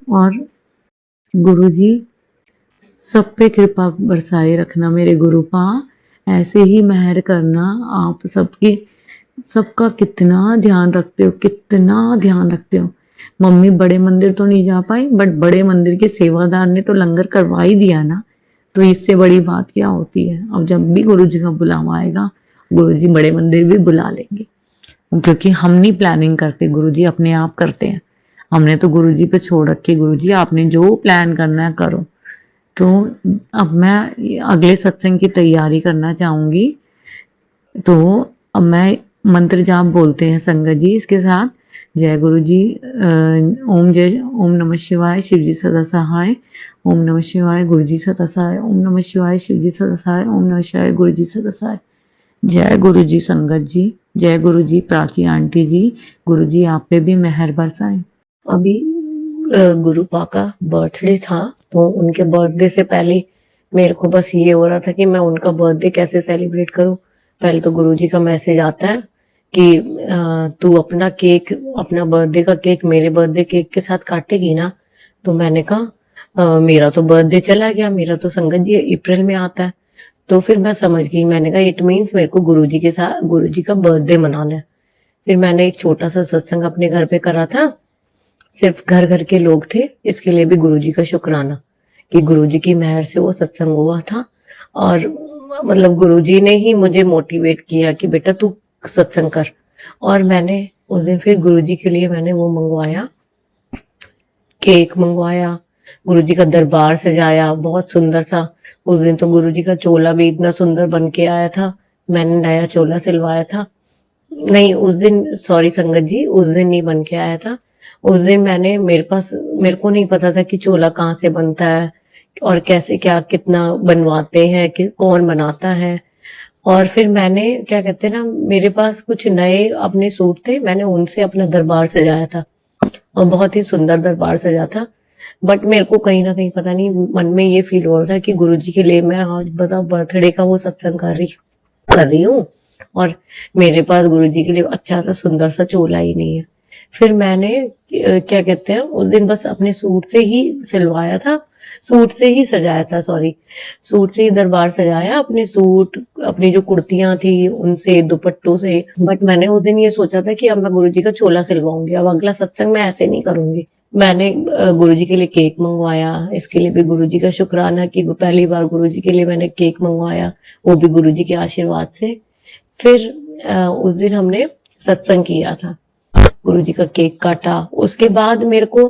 और गुरुजी सब पे कृपा बरसाए रखना मेरे गुरुपा, ऐसे ही मेहर करना। आप सबका कितना ध्यान रखते हो, कितना ध्यान रखते हो। मम्मी बड़े मंदिर तो नहीं जा पाई, बट बड़े मंदिर के सेवादार ने तो लंगर करवा ही दिया ना, तो इससे बड़ी बात क्या होती है। अब जब भी गुरुजी का बुलावा आएगा, गुरुजी बड़े मंदिर भी बुला लेंगे, क्योंकि हम नहीं प्लानिंग करते, गुरुजी अपने आप करते हैं। हमने तो गुरुजी पे छोड़ रखे, गुरुजी आपने जो प्लान करना है करो। तो अब मैं अगले सत्संग की तैयारी करना चाहूंगी। तो अब मैं मंत्र जाप बोलते हैं संगत जी इसके साथ, जय गुरु जी। ओम नमः शिवाय, शिव जी सदा सहाय। ओम नमः शिवाय, गुरु जी सदा सहाय। ओम नमः शिवाय, शिव जी सदा सहाय। ओम नमः शिवाय, गुरु जी सदा सहाय। जय गुरु जी संगत जी, जय गुरु जी प्राची आंटी जी। गुरु जी आप पे भी मेहर बरसाए। अभी गुरुपा का बर्थडे था, तो उनके बर्थडे से पहले मेरे को बस ये हो रहा था कि मैं उनका बर्थडे कैसे सेलिब्रेट करूं। पहले तो गुरुजी का मैसेज आता है कि तू अपना केक, अपना बर्थडे का केक मेरे बर्थडे केक के साथ काटेगी ना। तो मैंने कहा मेरा तो बर्थडे चला गया, मेरा तो संगत जी अप्रैल में आता है। तो फिर मैं समझ गई, मैंने कहा इट मीन्स मेरे को गुरुजी के साथ गुरुजी का बर्थडे मनाना है। फिर मैंने एक छोटा सा सत्संग अपने घर पे करा था, सिर्फ घर घर के लोग थे। इसके लिए भी गुरुजी का शुक्राना कि गुरुजी की मेहर से वो सत्संग हुआ था। और मतलब गुरुजी ने ही मुझे मोटिवेट किया कि बेटा तू सत्संग कर। और मैंने उस दिन फिर गुरुजी के लिए मैंने वो मंगवाया, केक मंगवाया, गुरुजी का दरबार सजाया, बहुत सुंदर था। उस दिन तो गुरुजी का चोला भी इतना सुंदर बन के आया था, मैंने नया चोला सिलवाया था। नहीं उस दिन, सॉरी संगत जी, उस दिन नहीं बन के आया था। उस दिन मेरे को नहीं पता था कि चोला कहाँ से बनता है और कैसे क्या कितना बनवाते हैं, कि कौन बनाता है। और फिर मैंने क्या कहते हैं ना, मेरे पास कुछ नए अपने सूट थे, मैंने उनसे अपना दरबार सजाया था और बहुत ही सुंदर दरबार सजा था। बट मेरे को कहीं ना कहीं पता नहीं मन में ये फील हो रहा था कि गुरुजी के लिए मैं आज बताओ बर्थडे का वो सत्संग कर रही हूँ और मेरे पास गुरुजी के लिए अच्छा सा सुंदर सा चोला ही नहीं है। फिर मैंने क्या कहते हैं उस दिन बस अपने सूट से ही सिलवाया था, सूट से ही सजाया था, सॉरी सूट से ही दरबार सजाया, अपने सूट, अपनी जो कुर्तियां थी उनसे, दुपट्टों से। बट मैंने उस दिन ये सोचा था कि अब मैं गुरुजी का चोला सिलवाऊंगी, अब अगला सत्संग मैं ऐसे नहीं करूंगी। मैंने गुरुजी के लिए केक मंगवाया, इसके लिए भी गुरुजी का शुक्राना कि पहली बार गुरुजी के लिए मैंने केक मंगवाया, वो भी गुरुजी के आशीर्वाद से। फिर उस दिन हमने सत्संग किया था, गुरुजी का केक काटा। उसके बाद मेरे को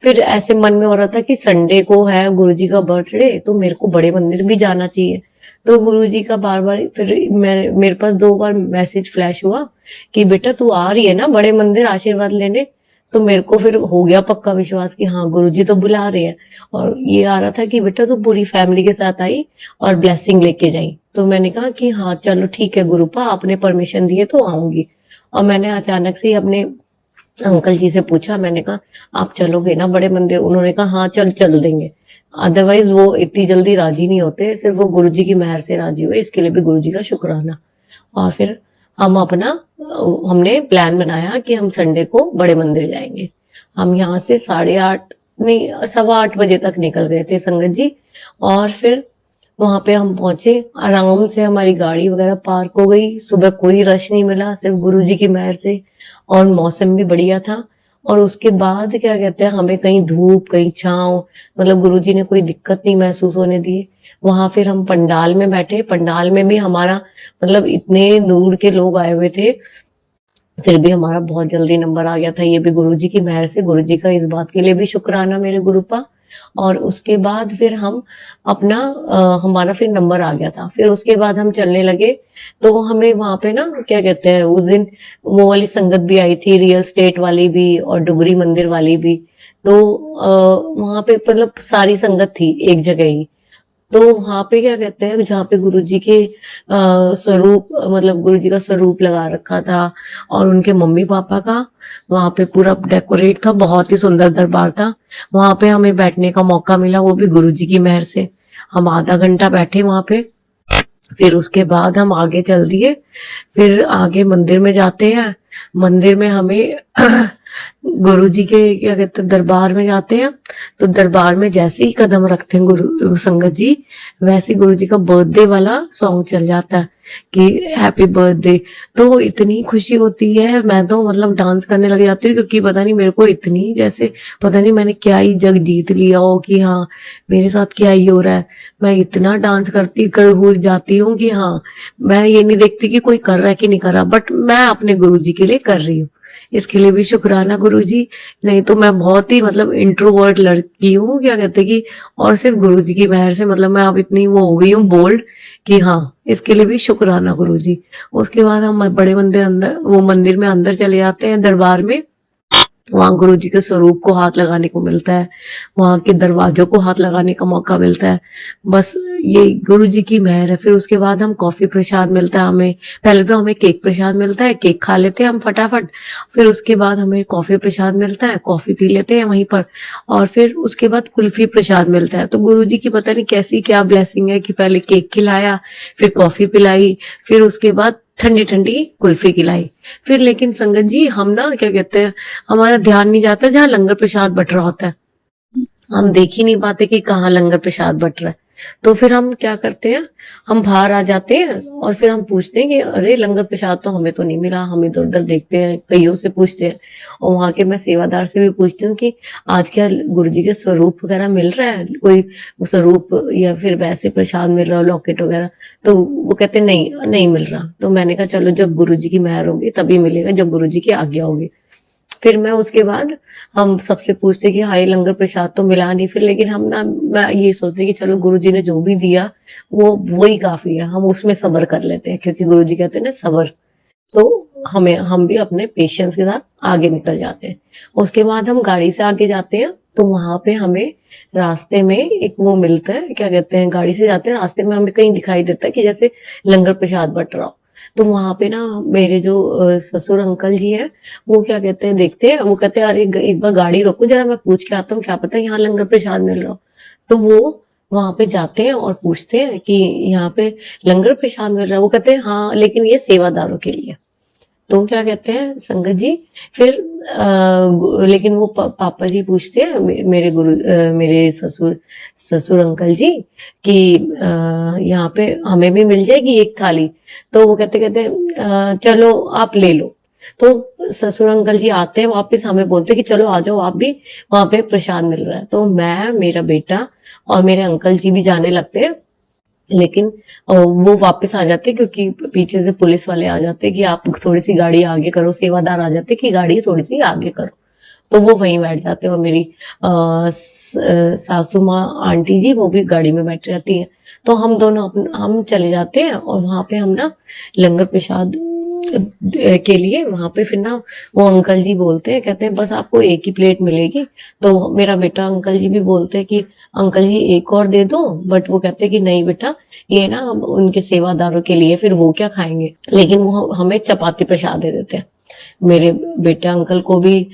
फिर ऐसे मन में हो रहा था कि संडे को है गुरुजी का बर्थडे, तो मेरे को बड़े मंदिर भी जाना चाहिए। तो गुरुजी का बार बार फिर मेरे पास 2 बार मैसेज फ्लैश हुआ कि बेटा तू आ रही है ना बड़े मंदिर आशीर्वाद लेने। तो मेरे को फिर हो गया पक्का विश्वास कि हाँ गुरुजी तो बुला रहे हैं। और ये आ रहा था कि बेटा तू पूरी फैमिली के साथ आई और ब्लेसिंग लेके जाई। तो मैंने कहा कि हाँ चलो ठीक है गुरुपा, आपने परमिशन दिए तो आऊंगी। और मैंने अचानक से ही अपने अंकल जी से पूछा, मैंने कहा आप चलोगे ना बड़े मंदिर? उन्होंने कहा हाँ चल देंगे। अदरवाइज वो इतनी जल्दी राजी नहीं होते, सिर्फ वो गुरुजी की मेहर से राजी हुए, इसके लिए भी गुरुजी का शुक्राना। और फिर हमने प्लान बनाया कि हम संडे को बड़े मंदिर जाएंगे। हम यहाँ से 8:30 नहीं 8:15 बजे तक निकल गए थे संगत जी। और फिर वहां पे हम पहुंचे, आराम से हमारी गाड़ी वगैरह पार्क हो गई, सुबह कोई रश नहीं मिला, सिर्फ गुरुजी की मेहर से। और मौसम भी बढ़िया था। और उसके बाद क्या कहते हैं, हमें कहीं धूप कहीं छांव, मतलब गुरुजी ने कोई दिक्कत नहीं महसूस होने दी। वहां फिर हम पंडाल में बैठे, पंडाल में भी हमारा मतलब इतने दूर के लोग आए हुए थे, फिर भी हमारा बहुत जल्दी नंबर आ गया था, ये भी गुरुजी की मेहर से। गुरुजी का इस बात के लिए भी शुक्राना मेरे गुरुपा। और उसके बाद फिर हम अपना हमारा फिर नंबर आ गया था। फिर उसके बाद हम चलने लगे, तो हमें वहां पे ना क्या कहते हैं, उस दिन वो वाली संगत भी आई थी, रियल स्टेट वाली भी और डुगरी मंदिर वाली भी। तो वहां पे मतलब सारी संगत थी एक जगह ही। तो वहां पे क्या कहते हैं, जहाँ पे गुरुजी के स्वरूप, मतलब गुरुजी का स्वरूप लगा रखा था और उनके मम्मी पापा का, वहां पे पूरा डेकोरेट था, बहुत ही सुंदर दरबार था। वहां पे हमें बैठने का मौका मिला, वो भी गुरुजी की मेहर से। हम आधा घंटा बैठे वहां पे। फिर उसके बाद हम आगे चल दिए, फिर आगे मंदिर में जाते हैं। मंदिर में हमें गुरुजी के क्या कहते हैं दरबार में जाते हैं। तो दरबार में जैसे ही कदम रखते हैं गुरु संगत जी, वैसे गुरुजी का बर्थडे वाला सॉन्ग चल जाता है कि हैप्पी बर्थडे। तो इतनी खुशी होती है, मैं तो मतलब डांस करने लग जाती हूँ, क्योंकि पता नहीं मेरे को इतनी, जैसे पता नहीं मैंने क्या ही जग जीत लिया हो कि हाँ मेरे साथ क्या ही हो रहा है। मैं इतना डांस हो जाती हूँ कि हाँ, मैं ये नहीं देखती कि कोई कर रहा है कि नहीं कर रहा, बट मैं अपने गुरुजी के लिए कर रही हूँ। इसके लिए भी शुक्राना गुरुजी। नहीं तो मैं बहुत ही मतलब इंट्रोवर्ट लड़की हूँ, क्या कहते हैं कि, और सिर्फ गुरुजी की मेहर से मतलब मैं अब इतनी वो हो गई हूँ बोल्ड कि हाँ, इसके लिए भी शुक्राना गुरुजी। उसके बाद हम बड़े मंदिर अंदर, वो मंदिर में अंदर चले जाते हैं दरबार में। वहाँ गुरु जी के स्वरूप को हाथ लगाने को मिलता है, वहाँ के दरवाजों को हाथ लगाने का मौका मिलता है। बस ये गुरु जी की मेहर है। फिर उसके बाद हम कॉफी प्रसाद मिलता है हमें। पहले तो हमें केक प्रसाद मिलता है, केक खा लेते हैं हम फटाफट। फिर उसके बाद हमें कॉफी प्रसाद मिलता है, कॉफी पी लेते हैं वहीं पर। और फिर उसके बाद कुल्फी प्रसाद मिलता है। तो गुरु जी की पता नहीं कैसी क्या ब्लेसिंग है कि पहले केक खिलाया, फिर कॉफी पिलाई, फिर उसके बाद ठंडी ठंडी कुल्फी खिलाई। फिर लेकिन संगत जी हम ना क्या कहते हैं, हमारा ध्यान नहीं जाता जहाँ लंगर प्रसाद बट रहा होता है, हम देख ही नहीं पाते कि कहाँ लंगर प्रसाद बट रहा है। तो फिर हम क्या करते हैं, हम बाहर आ जाते हैं और फिर हम पूछते हैं कि अरे लंगर प्रसाद तो हमें तो नहीं मिला। हम इधर उधर देखते हैं, कईयों से पूछते हैं, और वहां के मैं सेवादार से भी पूछती हूँ कि आज क्या गुरु जी के स्वरूप वगैरह मिल रहा है, कोई स्वरूप या फिर वैसे प्रसाद मिल रहा हो, लॉकेट वगैरह। तो वो कहते नहीं नहीं मिल रहा। तो मैंने कहा चलो जब गुरु जी की मेहर होगी तभी मिलेगा, जब गुरु जी की आज्ञा होगी। फिर मैं उसके बाद हम सबसे पूछते कि हाय लंगर प्रसाद तो मिला नहीं। फिर लेकिन हम ना मैं ये सोचते कि चलो गुरु जी ने जो भी दिया वो वही काफी है, हम उसमें सब्र कर लेते हैं, क्योंकि गुरु जी कहते हैं ना सब्र। तो हम भी अपने पेशेंस के साथ आगे निकल जाते हैं। उसके बाद हम गाड़ी से आगे जाते हैं, तो वहां पे हमें रास्ते में एक वो मिलता है, क्या कहते हैं, गाड़ी से जाते हैं, रास्ते में हमें कहीं दिखाई देता है कि जैसे लंगर प्रसाद बट रहा हो। तो वहां पे ना मेरे जो ससुर अंकल जी हैं, वो क्या कहते हैं, देखते हैं, वो कहते हैं अरे एक बार गाड़ी रोको जरा, मैं पूछ के आता हूँ, क्या पता यहाँ लंगर प्रसाद मिल रहा हो। तो वो वहां पे जाते हैं और पूछते हैं कि यहाँ पे लंगर प्रसाद मिल रहा है। वो कहते हैं हाँ, लेकिन ये सेवादारों के लिए। तो क्या कहते हैं संगत जी, फिर लेकिन वो पापा जी पूछते हैं मेरे मेरे ससुर ससुर अंकल जी कि यहाँ पे हमें भी मिल जाएगी एक थाली। तो वो कहते कहते चलो आप ले लो। तो ससुर अंकल जी आते हैं वापस, हमें बोलते हैं कि चलो आ जाओ आप भी, वहां पे प्रसाद मिल रहा है। तो मैं, मेरा बेटा और मेरे अंकल जी भी जाने लगते हैं, लेकिन वो वापस आ जाते क्योंकि पीछे से पुलिस वाले आ जाते कि आप थोड़ी सी गाड़ी आगे करो, सेवादार आ जाते कि गाड़ी थोड़ी सी आगे करो। तो वो वहीं बैठ जाते हैं, और मेरी सासू माँ आंटी जी वो भी गाड़ी में बैठ रहती है। तो हम दोनों हम चले जाते हैं, और वहां पे हम ना लंगर प्रसाद के लिए वहां पे फिर ना वो अंकल जी बोलते हैं, कहते हैं बस आपको एक ही प्लेट मिलेगी। तो मेरा बेटा अंकल जी भी बोलते हैं कि अंकल जी एक और दे दो, बट वो कहते हैं कि नहीं बेटा, ये ना उनके सेवादारों के लिए, फिर वो क्या खाएंगे। लेकिन वो हमें चपाती प्रसाद दे देते हैं, मेरे बेटे अंकल को भी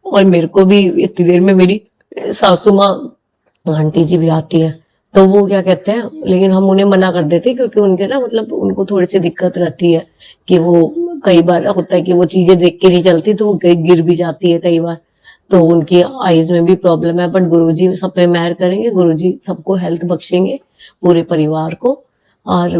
और मेरे को भी। इतनी देर में मेरी सासू माँ आंटी जी भी आती है। तो वो क्या कहते हैं, लेकिन हम उन्हें मना कर देते हैं, क्योंकि उनके ना मतलब उनको थोड़ी सी दिक्कत रहती है कि वो कई बार होता है कि वो चीजें देख के नहीं चलती, तो वो गिर भी जाती है कई बार। तो उनकी आईज में भी प्रॉब्लम है, बट गुरुजी सब पे मेहर करेंगे, गुरुजी सबको हेल्थ बख्शेंगे, पूरे परिवार को, और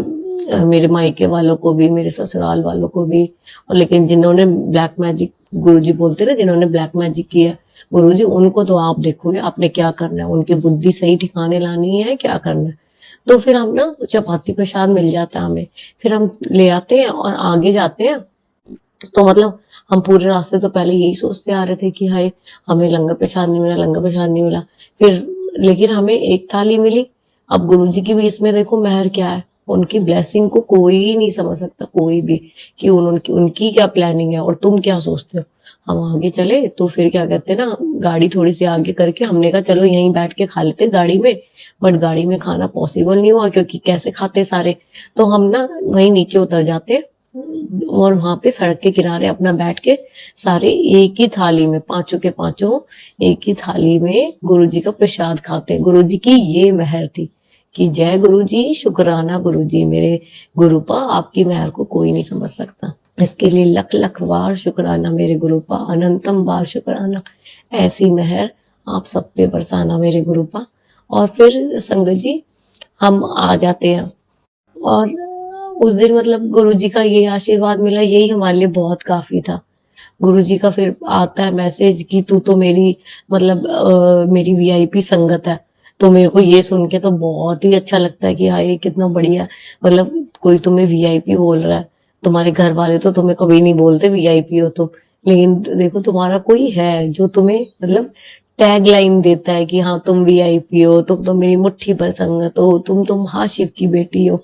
मेरे मायके वालों को भी, मेरे ससुराल वालों को भी। और लेकिन जिन्होंने ब्लैक मैजिक, गुरुजी बोलते ना, जिन्होंने ब्लैक मैजिक किया गुरुजी, उनको तो आप देखोगे आपने क्या करना है, उनकी बुद्धि सही ठिकाने लानी है, क्या करना है। तो फिर हम ना चपाती प्रसाद मिल जाता है हमें, फिर हम ले आते हैं और आगे जाते हैं। तो मतलब हम पूरे रास्ते तो पहले यही सोचते आ रहे थे कि हाय हमें लंगर प्रसाद नहीं मिला, लंगर प्रसाद नहीं मिला। फिर लेकिन हमें एक थाली मिली। अब गुरुजी की भी इसमें देखो मेहर क्या है, उनकी ब्लेसिंग को कोई नहीं समझ सकता, कोई भी, कि उनकी क्या प्लानिंग है और तुम क्या सोचते हो। हम आगे चले तो फिर क्या कहते हैं ना, गाड़ी थोड़ी सी आगे करके हमने कहा चलो यहीं बैठ के खा लेते गाड़ी में, बट गाड़ी में खाना पॉसिबल नहीं हुआ, क्योंकि कैसे खाते सारे। तो हम ना वहीं नीचे उतर जाते और वहां पे सड़क के किनारे अपना बैठ के सारे एक ही थाली में, पांचों के पांचों एक ही थाली में गुरुजी का प्रसाद खाते। गुरुजी की ये मेहर थी कि जय गुरुजी, शुक्राना गुरुजी, मेरे गुरुपा, आपकी मेहर को कोई नहीं समझ सकता। इसके लिए लख लख बार शुक्राना मेरे गुरुपा, अनंतम बार शुक्राना। ऐसी मेहर आप सब पे बरसाना मेरे गुरुपा। और फिर संगत जी हम आ जाते हैं, और उस दिन मतलब गुरुजी का ये आशीर्वाद मिला, यही हमारे लिए बहुत काफी था। गुरुजी का फिर आता है मैसेज कि तू तो मेरी मतलब मेरी वीआईपी संगत है। तो मेरे को ये सुन के तो बहुत ही अच्छा लगता है कि हाँ ये कितना बढ़िया, मतलब कोई तुम्हें वीआईपी बोल रहा है। तुम्हारे घर वाले तो तुम्हें कभी नहीं बोलते वीआईपी हो तुम, लेकिन देखो तुम्हारा कोई है जो तुम्हें मतलब टैग लाइन देता है कि हाँ तुम वीआईपी हो, तुम तो मेरी मुट्ठी भर संगत हो, तुम महाशिव की बेटी हो।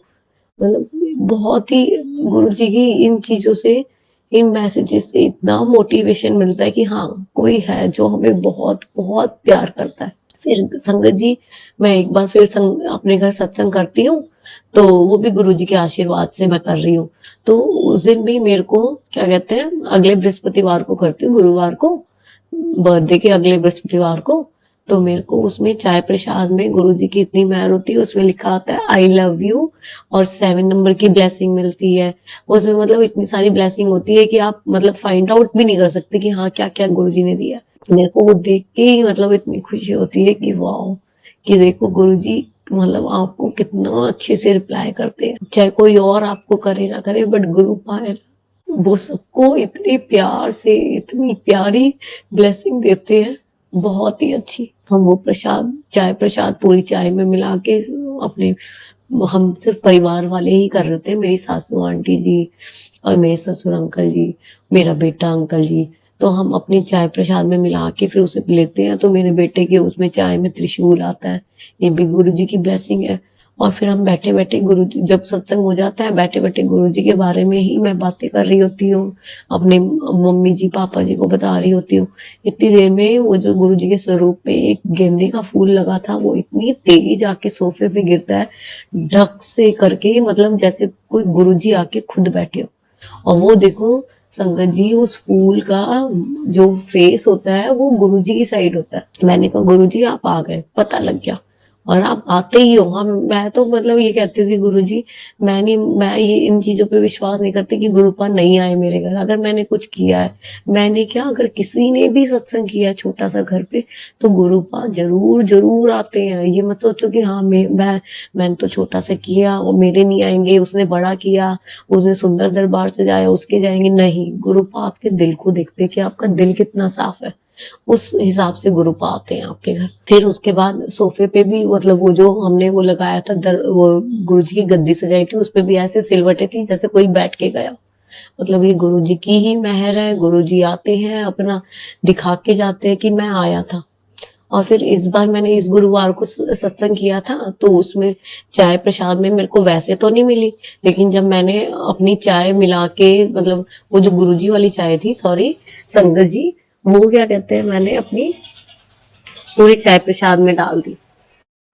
मतलब बहुत ही गुरु जी की इन चीजों से इन मैसेजेस से इतना मोटिवेशन मिलता है कि हाँ कोई है जो हमें बहुत बहुत प्यार करता है। फिर संगत जी, मैं एक बार फिर अपने घर सत्संग करती हूँ, तो वो भी गुरु जी के आशीर्वाद से मैं कर रही हूँ। तो उस दिन भी मेरे को क्या कहते हैं, अगले बृहस्पतिवार को करती हूँ, गुरुवार को, बर्थडे के अगले बृहस्पतिवार को। तो मेरे को उसमें चाय प्रसाद में गुरु जी की इतनी मेहर होती है, उसमें लिखा आता है आई लव यू, और 7 नंबर की ब्लेसिंग मिलती है उसमें। मतलब इतनी सारी ब्लेसिंग होती है कि आप मतलब फाइंड आउट भी नहीं कर सकते कि हाँ क्या क्या गुरु जी ने दिया। मेरे को वो देख के ही मतलब इतनी खुशी होती है कि वाह, कि देखो गुरुजी मतलब आपको कितना अच्छे से रिप्लाई करते हैं। चाहे कोई और आपको करे ना करे, बट गुरु पाए वो सबको इतने प्यार से इतनी प्यारी ब्लेसिंग देते हैं, बहुत ही अच्छी। हम वो प्रसाद, चाय प्रसाद पूरी चाय में मिला के अपने, हम सिर्फ परिवार वाले ही कर रहे थे, मेरी सासू आंटी जी और मेरे ससुर अंकल जी, मेरा बेटा अंकल जी। तो हम अपनी चाय प्रसाद में मिला के फिर उसे लेते हैं। तो मेरे बेटे के उसमें चाय में त्रिशूल आता है, ये भी गुरु जी की ब्लेसिंग है। और फिर हम बैठे बैठे गुरु जी, जब सत्संग हो जाता है, बैठे बैठे गुरु जी के बारे में ही मैं बातें कर रही होती हूँ, अपने मम्मी जी पापा जी को बता रही होती हूँ। इतनी देर में वो जो गुरु जी के स्वरूप पे एक गेंदे का फूल लगा था, वो इतनी तेज आके सोफे पे गिरता है, ढक से करके, मतलब जैसे कोई गुरु जी आके खुद बैठे हो। और वो देखो संगत जी, उस फूल का जो फेस होता है वो गुरुजी की साइड होता है। मैंने कहा गुरुजी आप आ गए, पता लग गया, और आप आते ही हो। हम, मैं तो मतलब ये कहती हूँ कि गुरुजी, मैं ये इन चीजों पे विश्वास नहीं करती कि गुरुपा नहीं आए मेरे घर। अगर मैंने कुछ किया है, मैंने क्या, अगर किसी ने भी सत्संग किया है छोटा सा घर पे, तो गुरुपा जरूर जरूर आते हैं। ये मत सोचो कि हाँ मैंने तो छोटा सा किया और मेरे नहीं आएंगे, उसने बड़ा किया, उसने सुंदर दरबार से जाया उसके जाएंगे। नहीं, गुरुपा आपके दिल को देखते हैं कि आपका दिल कितना साफ है, उस हिसाब से गुरुपा आते हैं आपके घर। फिर उसके बाद सोफे पे भी, मतलब वो जो हमने वो लगाया था वो गुरु जी की गद्दी सजाई थी, उस पे भी ऐसे सिलवटें थी जैसे कोई बैठ के गया। मतलब ये गुरु जी की ही मेहर है। गुरु जी आते हैं, अपना दिखा के जाते हैं कि मैं आया था। और फिर इस बार मैंने इस गुरुवार को सत्संग किया था, तो उसमें चाय प्रसाद में मेरे को वैसे तो नहीं मिली, लेकिन जब मैंने अपनी चाय मिला के, मतलब वो जो गुरुजी वाली चाय थी, सॉरी संगत जी, वो क्या कहते हैं, मैंने अपनी पूरी चाय प्रसाद में डाल दी।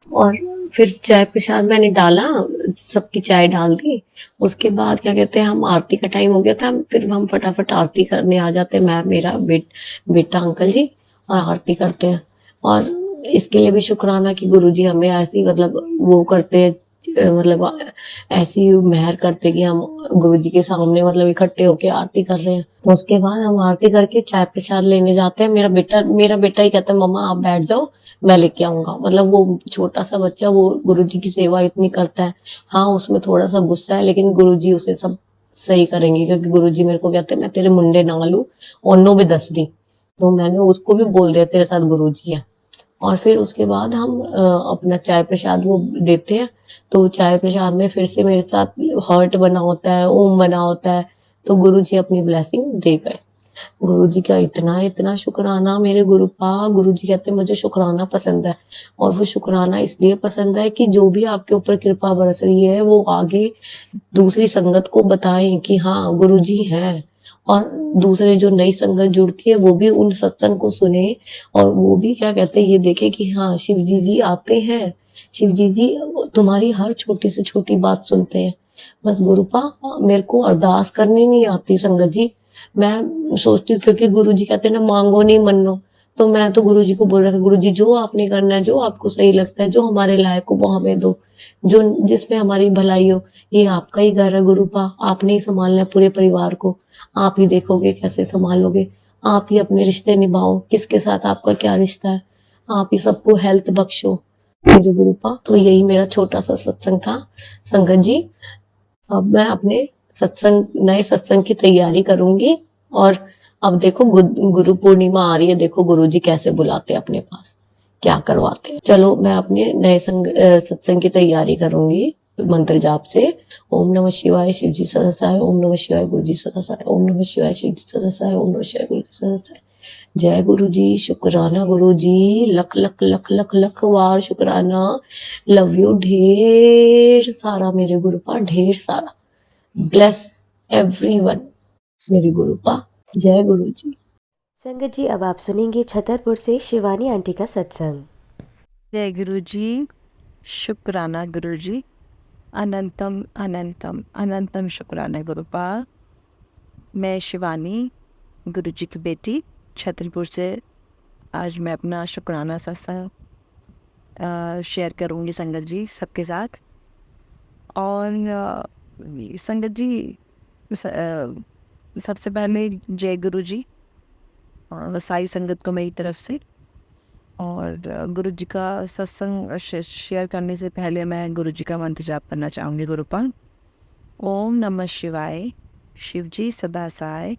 और फिर चाय प्रसाद मैंने डाला, सबकी चाय डाल दी। उसके बाद क्या कहते हैं, हम आरती का टाइम हो गया था, फिर हम फटाफट आरती करने आ जाते हैं, मैं, मेरा बेटा अंकल जी, और आरती करते हैं। और इसके लिए भी शुक्राना कि गुरुजी हमें ऐसी मतलब वो करते हैं, मतलब ऐसी मेहर करते कि हम गुरुजी के सामने मतलब इकट्ठे होके आरती कर रहे हैं। उसके बाद हम आरती करके चाय प्रसाद लेने जाते हैं। मेरा बेटा ही कहता है मम्मा आप बैठ जाओ, मैं लेके आऊंगा। मतलब वो छोटा सा बच्चा वो गुरुजी की सेवा इतनी करता है। हाँ उसमें थोड़ा सा गुस्सा है, लेकिन गुरुजी उसे सब सही करेंगे, क्योंकि गुरुजी मेरे को कहते हैं मैं तेरे मुंडे ना लू और भी दस दी। तो मैंने उसको भी बोल दिया तेरे साथ गुरुजी है। और फिर उसके बाद हम अपना चाय प्रसाद वो देते हैं। तो चाय प्रसाद में फिर से मेरे साथ हार्ट बना होता है, ओम बना होता है। तो गुरु जी अपनी ब्लेसिंग दे गए। गुरु जी का इतना इतना शुक्राना मेरे गुरु जी कहते हैं मुझे शुक्राना पसंद है। और वो शुक्राना इसलिए पसंद है कि जो भी आपके ऊपर कृपा बरस रही है, वो आगे दूसरी संगत को बताएं कि हाँ गुरु जी हैं। और दूसरे जो नई संगत जुड़ती है, वो भी उन सत्संग को सुने, और वो भी क्या कहते हैं, ये देखे कि हाँ शिव जी आते हैं, शिव जी तुम्हारी हर छोटी से छोटी बात सुनते हैं। बस गुरुपा मेरे को अरदास करनी नहीं आती संगत जी। मैं सोचती हूँ, क्योंकि गुरु जी कहते हैं ना, मांगो नहीं मनो। तो मैं तो गुरु जी को बोल रहा था, गुरु जी जो आपने करना है, जो आपको सही लगता है, जो हमारे लायक हो वो हमें दो, जो जिसमें हमारी भलाई हो। ये आपका ही घर है गुरुपा, आपने ही संभालना है पूरे परिवार को। आप ही देखोगे कैसे संभालोगे, आप ही अपने रिश्ते निभाओ, किसके साथ आपका क्या रिश्ता है, आप ही सबको हेल्थ बख्शो मेरे गुरुपा। तो यही मेरा छोटा सा सत्संग था संगत जी। अब मैं अपने नए सत्संग की तैयारी करूंगी। और अब देखो गुरु पूर्णिमा आ रही है, देखो गुरु जी कैसे बुलाते हैं अपने पास, क्या करवाते हैं। चलो मैं अपने नए सत्संग की तैयारी करूंगी मंत्र जाप से। ओम नमः शिवाय शिव जी सदसाय, ओम नमः शिवाय गुरु जी सदसाय, ओम नमः शिवाय शिव जी सदसाय, ओम नमः शिवाय गुरु जी सदसाय। जय गुरु जी, शुक्राना गुरु जी, लख लख लख लख लख बार शुक्राना। लव यू ढेर सारा मेरे गुरुपा, ढेर सारा। Bless everyone. मेरे गुरुपा। जय गुरु जी। संगत जी अब आप सुनेंगे छतरपुर से शिवानी आंटी का सत्संग। जय गुरु जी। शुक्राना गुरु जी। अनंतम अनंतम अनंतम शुक्राना गुरुपा। मैं शिवानी गुरु जी की बेटी छतरपुर से आज मैं अपना शुक्राना सत्संग शेयर करूँगी संगत जी सबके साथ। और संगत जी सबसे पहले जय गुरु जी और साई संगत को मेरी तरफ से। और गुरु जी का सत्संग शेयर करने से पहले मैं गुरु जी का मंत्र जाप करना चाहूँगी गुरुपाल। ओम नमः शिवाय, शिव जी सदा सहाय।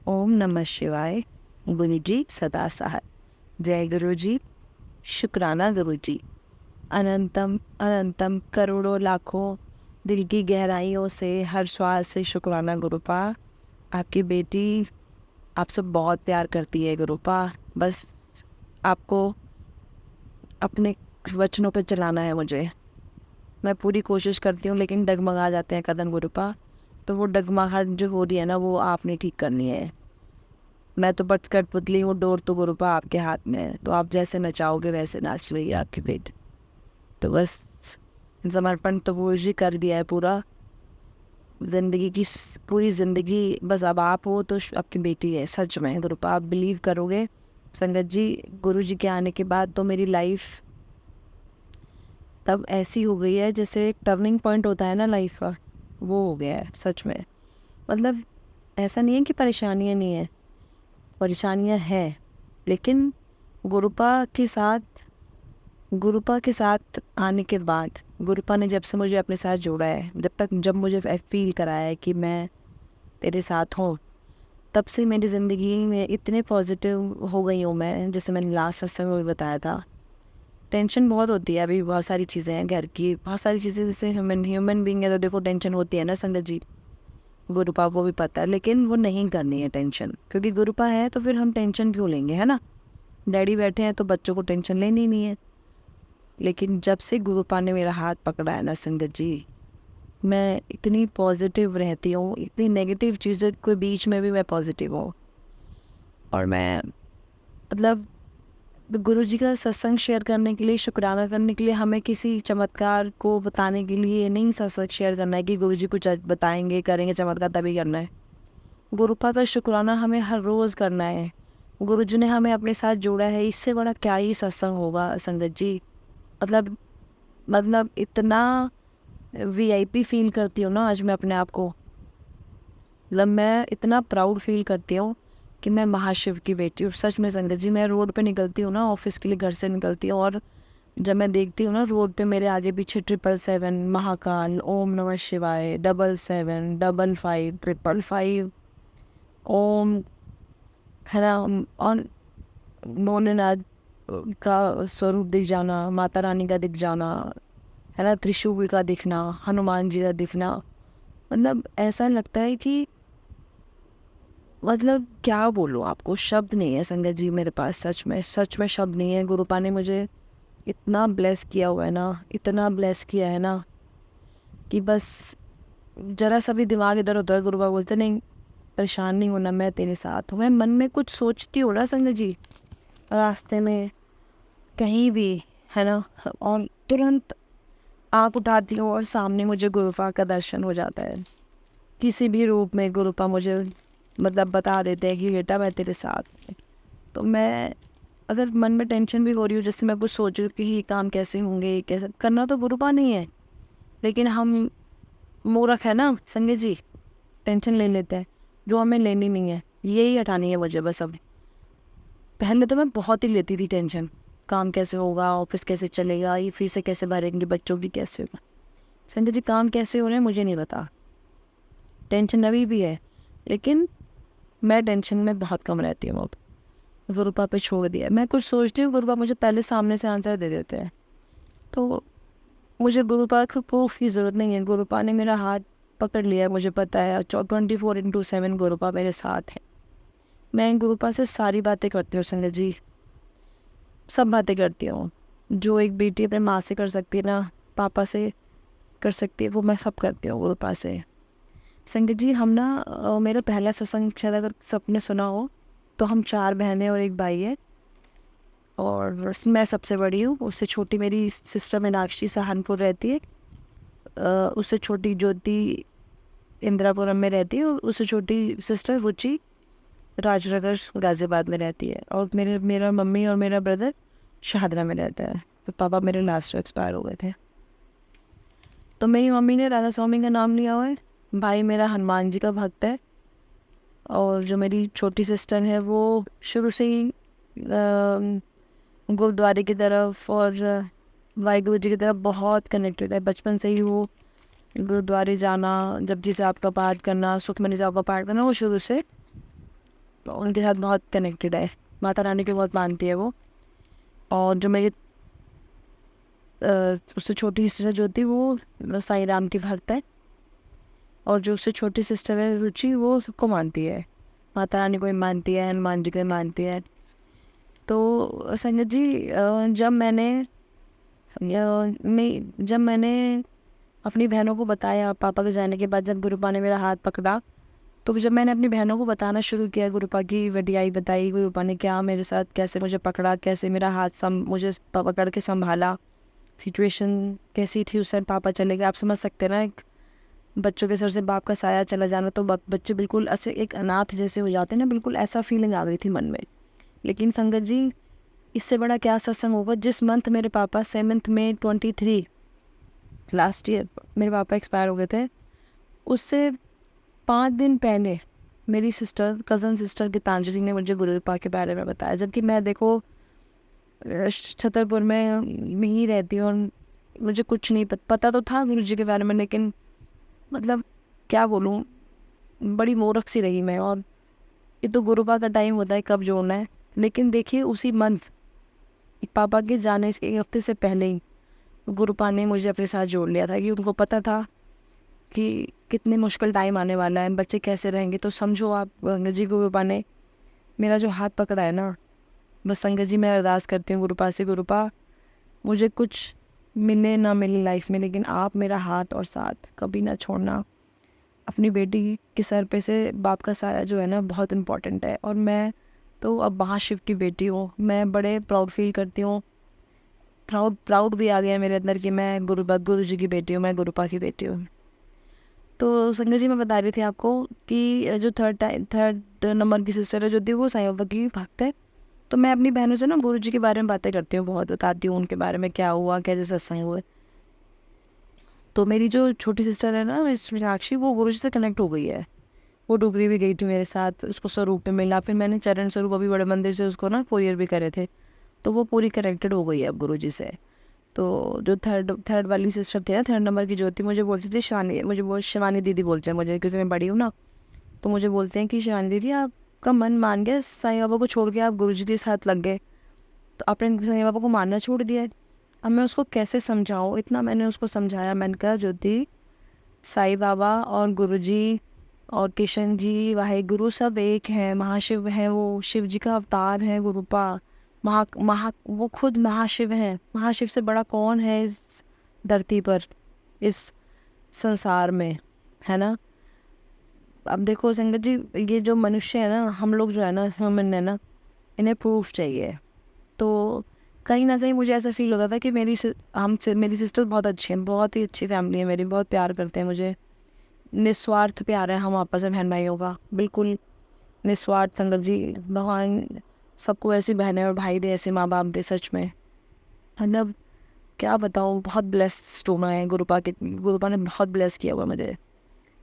ओम नमः शिवाय, गुरु जी सदा सहाय। जय गुरु जी। शुक्राना गुरु जी। अनंतम अनंतम करोड़ों लाखों दिल की गहराइयों से हर श्वास से शुक्राना गुरुपा। आपकी बेटी आपसे बहुत प्यार करती है गुरुपा। बस आपको अपने वचनों पे चलाना है मुझे। मैं पूरी कोशिश करती हूँ लेकिन डगमगा जाते हैं कदम गुरुपा। तो वो डगमगाहट जो हो रही है ना वो आपने ठीक करनी है। मैं तो बट कठपुतली हूँ, डोर तो गुरुपा आपके हाथ में है। तो आप जैसे नचाओगे वैसे नाच रही है आपकी बेटी। तो बस समर्पण तो वो जी कर दिया है पूरा। ज़िंदगी की पूरी ज़िंदगी बस अब आप हो तो आपकी बेटी है। सच में गुरुपा आप बिलीव करोगे संगत जी, गुरु जी के आने के बाद तो मेरी लाइफ तब ऐसी हो गई है जैसे एक टर्निंग पॉइंट होता है ना लाइफ का, वो हो गया है सच में। मतलब ऐसा नहीं है कि परेशानियाँ नहीं है, परेशानियाँ हैं, लेकिन गुरुपा के साथ आने के बाद, गुरुपा ने जब से मुझे अपने साथ जोड़ा है, जब मुझे फील कराया है कि मैं तेरे साथ हूँ, तब से मेरी ज़िंदगी में इतने पॉजिटिव हो गई हूँ मैं। जैसे मैंने लास्ट सत्संग में भी बताया था, टेंशन बहुत होती है अभी, बहुत सारी चीज़ें हैं घर की, बहुत सारी चीज़ें। जैसे ह्यूमन बीइंग है तो देखो टेंशन होती है ना संगत जी, गुरुपा को भी पता है। लेकिन वो नहीं करनी है टेंशन, क्योंकि गुरुपा है तो फिर हम टेंशन क्यों लेंगे, है ना। डैडी बैठे हैं तो बच्चों को टेंशन लेनी नहीं है। लेकिन जब से गुरुपा ने मेरा हाथ पकड़ा है ना संगत जी, मैं इतनी पॉजिटिव रहती हूँ, इतनी नेगेटिव चीज़ें के बीच में भी मैं पॉजिटिव हूँ। और मैं मतलब गुरु जी का सत्संग शेयर करने के लिए, शुक्राना करने के लिए, हमें किसी चमत्कार को बताने के लिए नहीं सत्संग शेयर करना है कि गुरु जी कुछ बताएंगे करेंगे चमत्कार तभी करना है। गुरुपा का शुक्राना हमें हर रोज़ करना है। गुरु जी ने हमें अपने साथ जोड़ा है, इससे बड़ा क्या ही सत्संग होगा संगत जी। मतलब इतना वीआईपी फील करती हूँ ना आज मैं अपने आप को। मतलब मैं इतना प्राउड फील करती हूँ कि मैं महाशिव की बेटी हूँ। सच में संगत जी, मैं रोड पे निकलती हूँ ना, ऑफिस के लिए घर से निकलती हूँ, और जब मैं देखती हूँ ना रोड पे मेरे आगे पीछे 777, महाकाल, ओम नमः शिवाय, 77, 55, 555, ओम, है ना। और भोलेनाथ का स्वरूप दिख जाना, माता रानी का दिख जाना, है ना, त्रिशूल का दिखना, हनुमान जी का दिखना, मतलब ऐसा लगता है कि मतलब क्या बोलूँ आपको, शब्द नहीं है संगत जी मेरे पास। सच में शब्द नहीं है। गुरुपा ने मुझे इतना ब्लेस किया हुआ है ना, इतना ब्लेस किया है ना कि बस जरा सा भी दिमाग इधर होता है, गुरुपा बोलते नहीं परेशान नहीं होना, मैं तेरे साथ हूँ। मैं मन में कुछ सोचती हूँ ना संगत जी, रास्ते में कहीं भी, है ना, और तुरंत आँख उठाती हूँ और सामने मुझे गुरुपा का दर्शन हो जाता है। किसी भी रूप में गुरुपा मुझे मतलब बता देते हैं कि बेटा मैं तेरे साथ हूँ। तो मैं अगर मन में टेंशन भी हो रही हूँ, जैसे मैं कुछ सोच रही हूँ कि ये काम कैसे होंगे, कैसे करना, तो गुरुपा नहीं है, लेकिन हम मूर्ख है ना संजय जी, टेंशन ले लेते हैं जो हमें लेनी नहीं है। यही हटानी है मुझे बस। अब पहले तो मैं बहुत ही लेती थी टेंशन, काम कैसे होगा, ऑफिस कैसे चलेगा, ये फीसें कैसे भरेंगे, बच्चों की कैसे होगा। संजय जी काम कैसे हो रहे हैं मुझे नहीं पता, टेंशन अभी भी है, लेकिन मैं टेंशन में बहुत कम रहती हूँ। अब गुरुपा पे छोड़ दिया। मैं कुछ सोचती हूँ, गुरुपा मुझे पहले सामने से आंसर दे देते हैं, तो मुझे गुरुपा को प्रूफ की ज़रूरत नहीं है। गुरुपा ने मेरा हाथ पकड़ लिया है, मुझे पता है 24/7 गुरुपा मेरे साथ है। मैं गुरुपा से सारी बातें करती हूँ संगत जी, सब बातें करती हूँ जो एक बेटी अपने माँ से कर सकती है ना, पापा से कर सकती है, वो मैं सब करती हूँ गुरुपा से। संगत जी हम ना मेरा पहला सत्संग शायद अगर सबने सुना हो तो हम 4 बहनें और 1 भाई है और मैं सबसे बड़ी हूँ। उससे छोटी मेरी सिस्टर मीनाक्षी सहारनपुर रहती है। उससे छोटी ज्योति इंदिरापुरम में रहती है और उससे छोटी सिस्टर रुचि राजनगर गाज़ियाबाद में रहती है और मेरा मम्मी और मेरा ब्रदर शाहदरा में रहता है। तो पापा मेरे लास्ट एक्सपायर हो गए थे। तो मेरी मम्मी ने राधा स्वामी का नाम लिया हुआ है। भाई मेरा हनुमान जी का भक्त है और जो मेरी छोटी सिस्टर है वो शुरू से ही गुरुद्वारे की तरफ और वाहिगुरु जी की तरफ बहुत कनेक्टेड है। बचपन से ही वो गुरुद्वारे जाना, जपजी साहब का पाठ करना, सुखमनी साहब का पाठ करना, वो शुरू से तो उनके साथ बहुत कनेक्टेड है। माता रानी की बहुत मानती है वो। और जो मेरी उससे छोटी सिस्टर जो थी वो साईं राम की भक्त है और जो उससे छोटी सिस्टर है रुचि वो सबको मानती है। माता रानी को भी मानती है, हनुमान जी को भी मानती है। तो संगत जी जब मैंने अपनी बहनों को बताया पापा के जाने के बाद, जब गुरुपा ने मेरा हाथ पकड़ा, तो जब मैंने अपनी बहनों को बताना शुरू किया, गुरुपा की वडियाई बताई, गुरुपा ने क्या मेरे साथ कैसे मुझे पकड़ा, कैसे मेरा हाथ मुझे पकड़ के संभाला, सिचुएशन कैसी थी उस टाइम पापा चले गए। आप समझ सकते हैं ना, एक बच्चों के सर से बाप का साया चला जाना, तो बच्चे बिल्कुल ऐसे एक अनाथ जैसे हो जाते हैं ना, बिल्कुल ऐसा फीलिंग आ गई थी मन में। लेकिन संगत जी इससे बड़ा क्या सत्संग होगा। जिस मंथ मेरे पापा 7 मई 23 लास्ट ईयर मेरे पापा एक्सपायर हो गए थे, उससे 5 दिन पहले मेरी कज़न सिस्टर गीतांजलि ने मुझे गुरुपा के बारे में बताया। जबकि मैं देखो छतरपुर में ही रहती हूँ और मुझे कुछ नहीं पता तो था गुरु जी के बारे में, लेकिन मतलब क्या बोलूँ, बड़ी मूर्ख सी रही मैं। और ये तो गुरुपा का टाइम होता है कब जोड़ना है। लेकिन देखिए उसी मंथ पापा के जाने से 1 हफ्ते से पहले ही गुरुपा ने मुझे अपने साथ जोड़ लिया था, कि उनको पता था कि कितने मुश्किल टाइम आने वाला है, बच्चे कैसे रहेंगे। तो समझो आप गंगा जी गुरुपा ने मेरा जो हाथ पकड़ा है ना, बस संगत जी मैं अरदास करती हूँ गुरुपा से, गुरुपा मुझे कुछ मिले ना मिले लाइफ में, लेकिन आप मेरा हाथ और साथ कभी ना छोड़ना। अपनी बेटी के सर पे से बाप का साया जो है ना बहुत इम्पोर्टेंट है। और मैं तो अब महाशिव की बेटी हूँ, मैं बड़े प्राउड फील करती हूँ। प्राउड भी आ गया मेरे अंदर कि मैं गुरु जी की बेटी हूँ, मैं गुरुपा की बेटी हूँ। तो संगत जी मैं बता रही थी आपको कि जो थर्ड नंबर की सिस्टर है जो थी वो साईं बाबा की भक्त है। तो मैं अपनी बहनों से ना गुरु जी के बारे में बातें करती हूँ, बहुत बताती हूँ उनके बारे में, क्या हुआ, कैसे सत्संग हुए। तो मेरी जो छोटी सिस्टर है ना मीनाक्षी, वो गुरु जी से कनेक्ट हो गई है। वो डुगरी भी गई थी मेरे साथ, उसको स्वरूप में मिला, फिर मैंने चरण स्वरूप अभी बड़े मंदिर से उसको ना कोरियर भी करे थे, तो वो पूरी कनेक्टेड हो गई है अब गुरु जी से। तो जो थर्ड वाली सिस्टर थी ना, 3rd नंबर की ज्योति, मुझे बोलती थी शिवानी, मुझे वो शिवानी दीदी बोलते हैं मुझे, क्योंकि मैं बड़ी हूँ ना, तो मुझे बोलते हैं कि शिवानी दीदी आपका मन मान गया, साईं बाबा को छोड़ के आप गुरु जी के साथ लग गए, तो आपने साईं बाबा को मानना छोड़ दिया है। अब मैं उसको कैसे समझाऊँ, इतना मैंने उसको समझाया। मैंने कहा ज्योति, साईं बाबा और गुरु जी और किशन जी, वाहिगुरु सब एक हैं, महाशिव हैं, वो शिव जी का अवतार है गुरुपा, वो खुद महाशिव हैं। महाशिव से बड़ा कौन है इस धरती पर, इस संसार में, है ना। अब देखो संगत जी, ये जो मनुष्य है ना, हम लोग जो है ना, ह्यूमन है ना, इन्हें प्रूफ चाहिए। तो कहीं ना कहीं मुझे ऐसा फील होता था कि मेरी सिस्टर बहुत अच्छी है, बहुत ही अच्छी फैमिली है मेरी, बहुत प्यार करते हैं मुझे, निस्वार्थ प्यार है हम आपस में बहन भाइयों का, बिल्कुल निस्वार्थ। संगत जी भगवान सबको ऐसी बहनें और भाई दे, ऐसे माँ बाप दे, सच में मतलब क्या बताऊँ, बहुत ब्लेस्ड हूँ मैं। गुरुपा ने बहुत ब्लेस किया हुआ मुझे,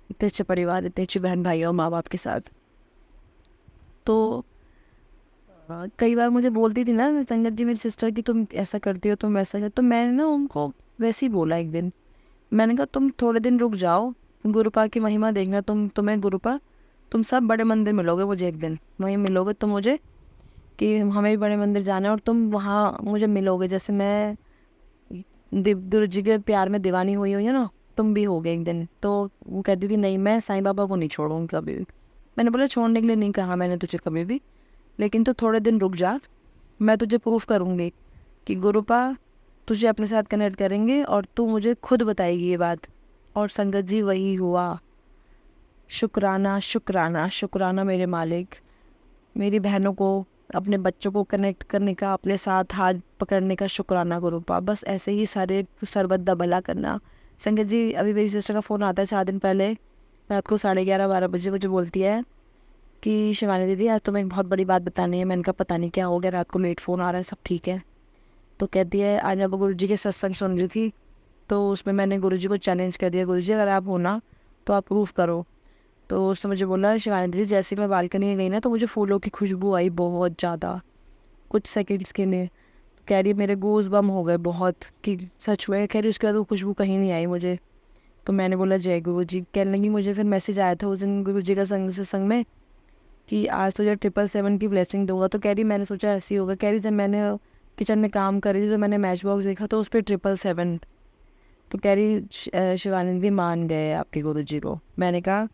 इतने अच्छे परिवार, इतने अच्छे बहन भाई और माँ बाप के साथ। तो कई बार मुझे बोलती थी ना संगत जी मेरी सिस्टर की, तुम ऐसा करती हो, तुम वैसा कर, तो मैंने ना उनको वैसे ही बोला एक दिन, मैंने कहा तुम थोड़े दिन रुक जाओ, गुरुपा की महिमा देखना, तुम्हें गुरुपा, तुम सब बड़े मंदिर मिलोगे मुझे, एक दिन वहीं मिलोगे तुम मुझे, कि हमें भी बड़े मंदिर जाना है और तुम वहाँ मुझे मिलोगे, जैसे मैं गुरु जी के प्यार में दीवानी हुई है ना, तुम भी होगे एक दिन। तो वो कहती थी नहीं, मैं साईं बाबा को नहीं छोड़ूंगी कभी भी। मैंने बोला छोड़ने के लिए नहीं कहा मैंने तुझे कभी भी, लेकिन तो थोड़े दिन रुक जा, मैं तुझे प्रूफ करूँगी कि गुरुपा तुझे अपने साथ कनेक्ट करेंगे और तू मुझे खुद बताएगी ये बात। और संगत जी वही हुआ। शुक्राना शुक्राना शुक्राना मेरे मालिक, मेरी बहनों को, अपने बच्चों को कनेक्ट करने का, अपने साथ हाथ पकड़ने का शुक्राना गुरु पा। बस ऐसे ही सारे सरबत दा भला करना। संगत जी, अभी मेरी सिस्टर का फ़ोन आता है 4 दिन पहले, रात को 11:30-12 बजे मुझे बोलती है कि शिवानी दीदी आज तुम्हें एक बहुत बड़ी बात बतानी है। मैंने कहा पता नहीं क्या हो गया, रात को लेट फ़ोन आ रहा है, सब ठीक है? तो कहती है आज मैं गुरु जी के सत्संग सुन रही थी, तो उसमें मैंने गुरु जी को चैलेंज कर दिया, गुरु जी अगर आप हो ना तो आप प्रूफ करो। तो उसने मुझे बोला शिवानी दीदी जैसे ही मैं बालकनी में गई ना तो मुझे फूलों की खुशबू आई बहुत ज़्यादा, कुछ सेकंड्स के लिए। तो कह रही है मेरे गूज बम हो गए बहुत, कि सच में। कह रही उसके बाद वो खुशबू कहीं नहीं आई मुझे। तो मैंने बोला जय गुरु जी। कहने लगी मुझे फिर मैसेज आया था उस दिन गुरु जी का संग में कि आज तुझे 777 की ब्लेसिंग दूंगा। तो कह रही मैंने सोचा ऐसे ही होगा। कह रही जब मैंने किचन में काम कर रही थी तो मैंने मैच बॉक्स देखा तो उस पर 777। तो कह रही शिवानी दीदी मान गए आपके गुरु जी को। मैंने कहा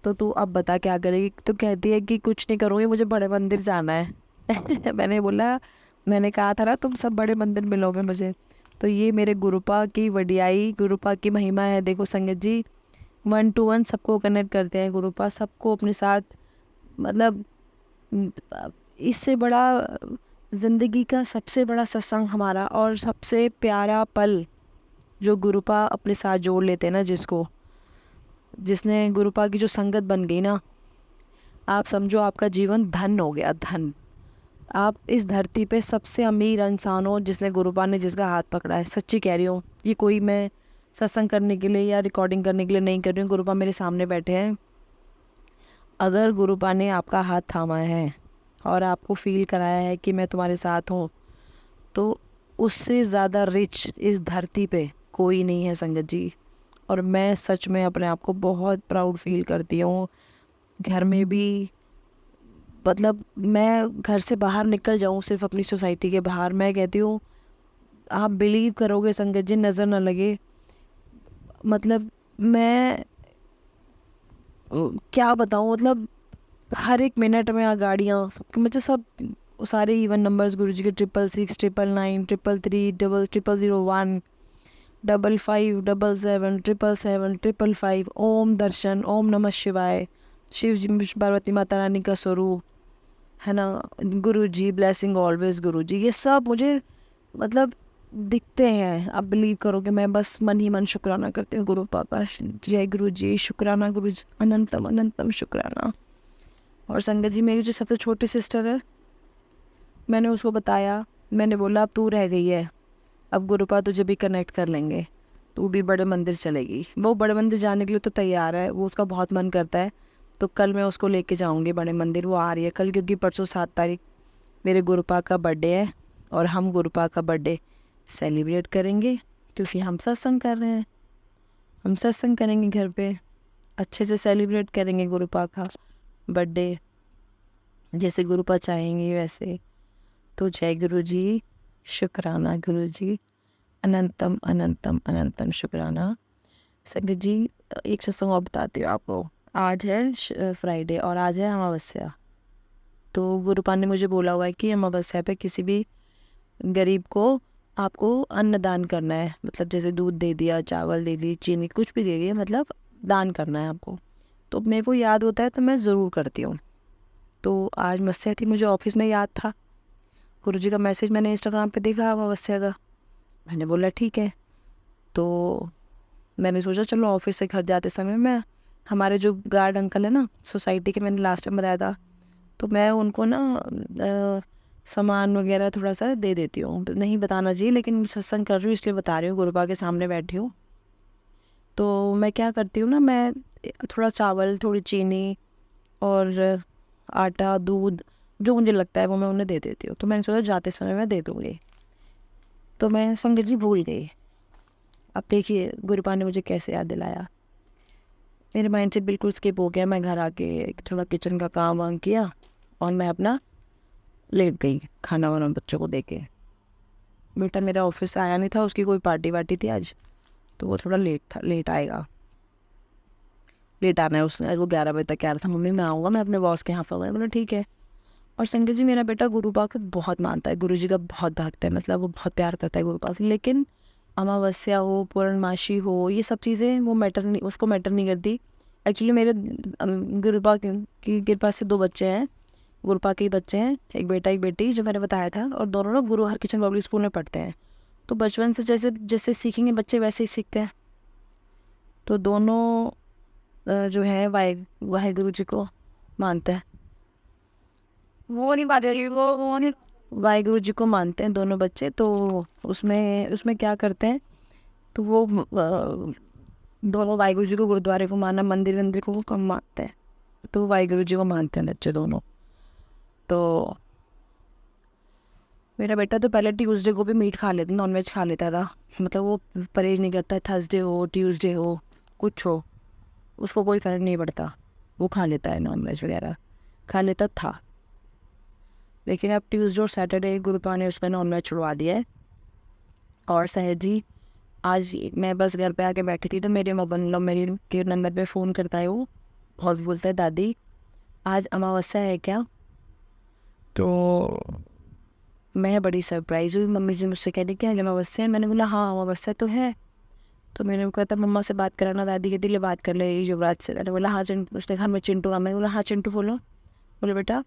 तो तू अब बता क्या करेगी? तो कहती है कि कुछ नहीं करूँगी, मुझे बड़े मंदिर जाना है। मैंने बोला, मैंने कहा था ना तुम सब बड़े मंदिर मिलोगे मुझे। तो ये मेरे गुरुपा की वडियाई, गुरुपा की महिमा है। देखो संगत जी, 1 to 1 सबको कनेक्ट करते हैं गुरुपा, सबको अपने साथ। मतलब इससे बड़ा ज़िंदगी का सबसे बड़ा सत्संग हमारा, और सबसे प्यारा पल जो गुरुपा अपने साथ जोड़ लेते हैं ना, जिसने गुरुपा की जो संगत बन गई ना, आप समझो आपका जीवन धन हो गया, धन। आप इस धरती पे सबसे अमीर इंसान हो जिसने गुरुपा ने जिसका हाथ पकड़ा है। सच्ची कह रही हूँ, ये कोई मैं सत्संग करने के लिए या रिकॉर्डिंग करने के लिए नहीं कर रही हूँ। गुरुपा मेरे सामने बैठे हैं। अगर गुरुपा ने आपका हाथ थामा है और आपको फील कराया है कि मैं तुम्हारे साथ हूँ, तो उससे ज़्यादा रिच इस धरती पे कोई नहीं है संगत जी। और मैं सच में अपने आप को बहुत प्राउड फील करती हूँ। घर में भी, मतलब मैं घर से बाहर निकल जाऊँ सिर्फ अपनी सोसाइटी के बाहर, मैं कहती हूँ आप बिलीव करोगे संगत जी, नज़र ना लगे। मतलब मैं क्या बताऊँ, मतलब हर एक मिनट में गाड़ियाँ सब, मुझे सब सारे इवन नंबर्स गुरु जी के 666, 999, 333, 0001, 55, 77, 777, 555, ओम दर्शन, ओम नमः शिवाय, शिव जी पार्वती माता रानी का स्वरूप है ना, गुरु जी ब्लेसिंग ऑलवेज, गुरु जी, ये सब मुझे मतलब दिखते हैं। आप बिलीव करोगे, मैं बस मन ही मन शुक्राना करती हूँ गुरु पापा, जय गुरु जी, शुक्राना गुरु जी, अनंतम अनंतम शुक्राना। और संगत जी, मेरी जो सबसे छोटी सिस्टर है, मैंने उसको बताया, मैंने बोला अब तू रह गई है, अब गुरुपा तुझे भी कनेक्ट कर लेंगे, तू भी बड़े मंदिर चलेगी। वो बड़े मंदिर जाने के लिए तो तैयार है, वो उसका बहुत मन करता है। तो कल मैं उसको लेके जाऊंगी बड़े मंदिर। वो आ रही है कल, क्योंकि परसों 7 तारीख मेरे गुरुपा का बर्थडे है और हम गुरुपा का बर्थडे सेलिब्रेट करेंगे, क्योंकि हम सत्संग कर रहे हैं। हम सत्संग करेंगे घर पे, अच्छे से सेलिब्रेट करेंगे गुरुपा का बर्थडे, जैसे गुरुपा चाहेंगे वैसे। तो जय गुरु जी, शुक्राना गुरु जी, अनंतम अनंतम अनंतम शुक्राना। संगत जी, एक सत्संग और बताती हूँ आपको। आज है फ्राइडे और आज है अमावस्या। तो गुरुपा ने मुझे बोला हुआ है कि अमावस्या पे किसी भी गरीब को आपको अन्नदान करना है, मतलब जैसे दूध दे दिया, चावल दे दी, चीनी कुछ भी दे दिया, मतलब दान करना है आपको। तो मेरे को याद होता है तो मैं ज़रूर करती हूँ। तो आज मस्या थी, मुझे ऑफिस में याद था, गुरुजी का मैसेज मैंने इंस्टाग्राम पे देखा अमावस्या का, मैंने बोला ठीक है। तो मैंने सोचा चलो ऑफिस से घर जाते समय मैं, हमारे जो गार्ड अंकल है ना सोसाइटी के, मैंने लास्ट टाइम बताया था, तो मैं उनको ना सामान वगैरह थोड़ा सा दे देती हूँ। नहीं बताना चाहिए, लेकिन सत्संग कर रही हूँ इसलिए बता रही हूँ, गुरुपा के सामने बैठी हूँ। तो मैं क्या करती हूँ ना, मैं थोड़ा चावल, थोड़ी चीनी और आटा, दूध, जो मुझे लगता है वो मैं उन्हें दे देती हूँ। तो मैंने सोचा जाते समय मैं दे दूँगी, तो मैं संगत जी भूल गई। अब देखिए गुरुपा ने मुझे कैसे याद दिलाया, मेरे माइंड से बिल्कुल स्किप हो गया। मैं घर आके थोड़ा किचन का काम वाम किया और मैं अपना लेट गई खाना वाना बच्चों को दे के। बेटा मेरा ऑफिस से आया नहीं था, उसकी कोई पार्टी वार्टी थी आज, तो वो थोड़ा लेट था, लेट आएगा, लेट आना है उसने। वो 11 बजे तक कह रहा था मम्मी मैं आऊँगा, मैं अपने बॉस के यहाँ पर। बोला ठीक है। और संगत जी, मेरा बेटा गुरुपा को बहुत मानता है, गुरुजी का बहुत भक्त है, मतलब वो बहुत प्यार करता है गुरुपा से। लेकिन अमावस्या हो, पूर्णमासी हो, ये सब चीज़ें वो मैटर नहीं, उसको मैटर नहीं करती। एक्चुअली मेरे गुरुपा की कृपा से 2 बच्चे हैं, गुरुपा के ही बच्चे हैं, एक बेटा एक बेटी जो मैंने बताया था, और दोनों लोग गुरु हरकिशन पब्लिक स्कूल में पढ़ते हैं। तो बचपन से जैसे जैसे सीखेंगे बच्चे वैसे ही सीखते हैं। तो दोनों जो है वाहिगुरु जी को मानते हैं। वो नहीं बात है, वो नहीं, वाहिगुरु जी को मानते हैं दोनों बच्चे। तो उसमें क्या करते हैं, तो वो दोनों वाहिगुरु जी को गुरुद्वारे को मानना, मंदिर वंदिर को वो कम मानते हैं। तो वाहिगुरु जी को मानते हैं बच्चे दोनों। तो मेरा बेटा तो पहले ट्यूसडे को भी मीट खा लेता, नॉनवेज खा लेता था, मतलब वो परहेज नहीं करता। थर्सडे हो ट्यूसडे हो कुछ हो उसको कोई फ़र्क नहीं पड़ता, वो खा लेता है, नॉनवेज वगैरह खा लेता था। लेकिन अब ट्यूसडे और सैटरडे गुरुपा ने उसका नॉनवेज छुड़वा दिया है। और सहज जी आज मैं बस घर पे आके बैठी थी तो मेरे मतलब मेरे के नंबर पे फ़ोन करता है वो, और बोलता है दादी आज अमावस्या है क्या। तो मैं बड़ी सरप्राइज हुई, मम्मी जी मुझसे कह रही कि आज अमावस्या है। मैंने बोला हाँ अमावस्या तो है। तो मैंने को कहता मम्मा से बात कराना, दादी कहती ले बात कर ले युवराज से। मैंने बोला हाँ चिंटू, उसने घर में चिंटू मैंने बोला हाँ चिंटू बोलो। बोले बेटा,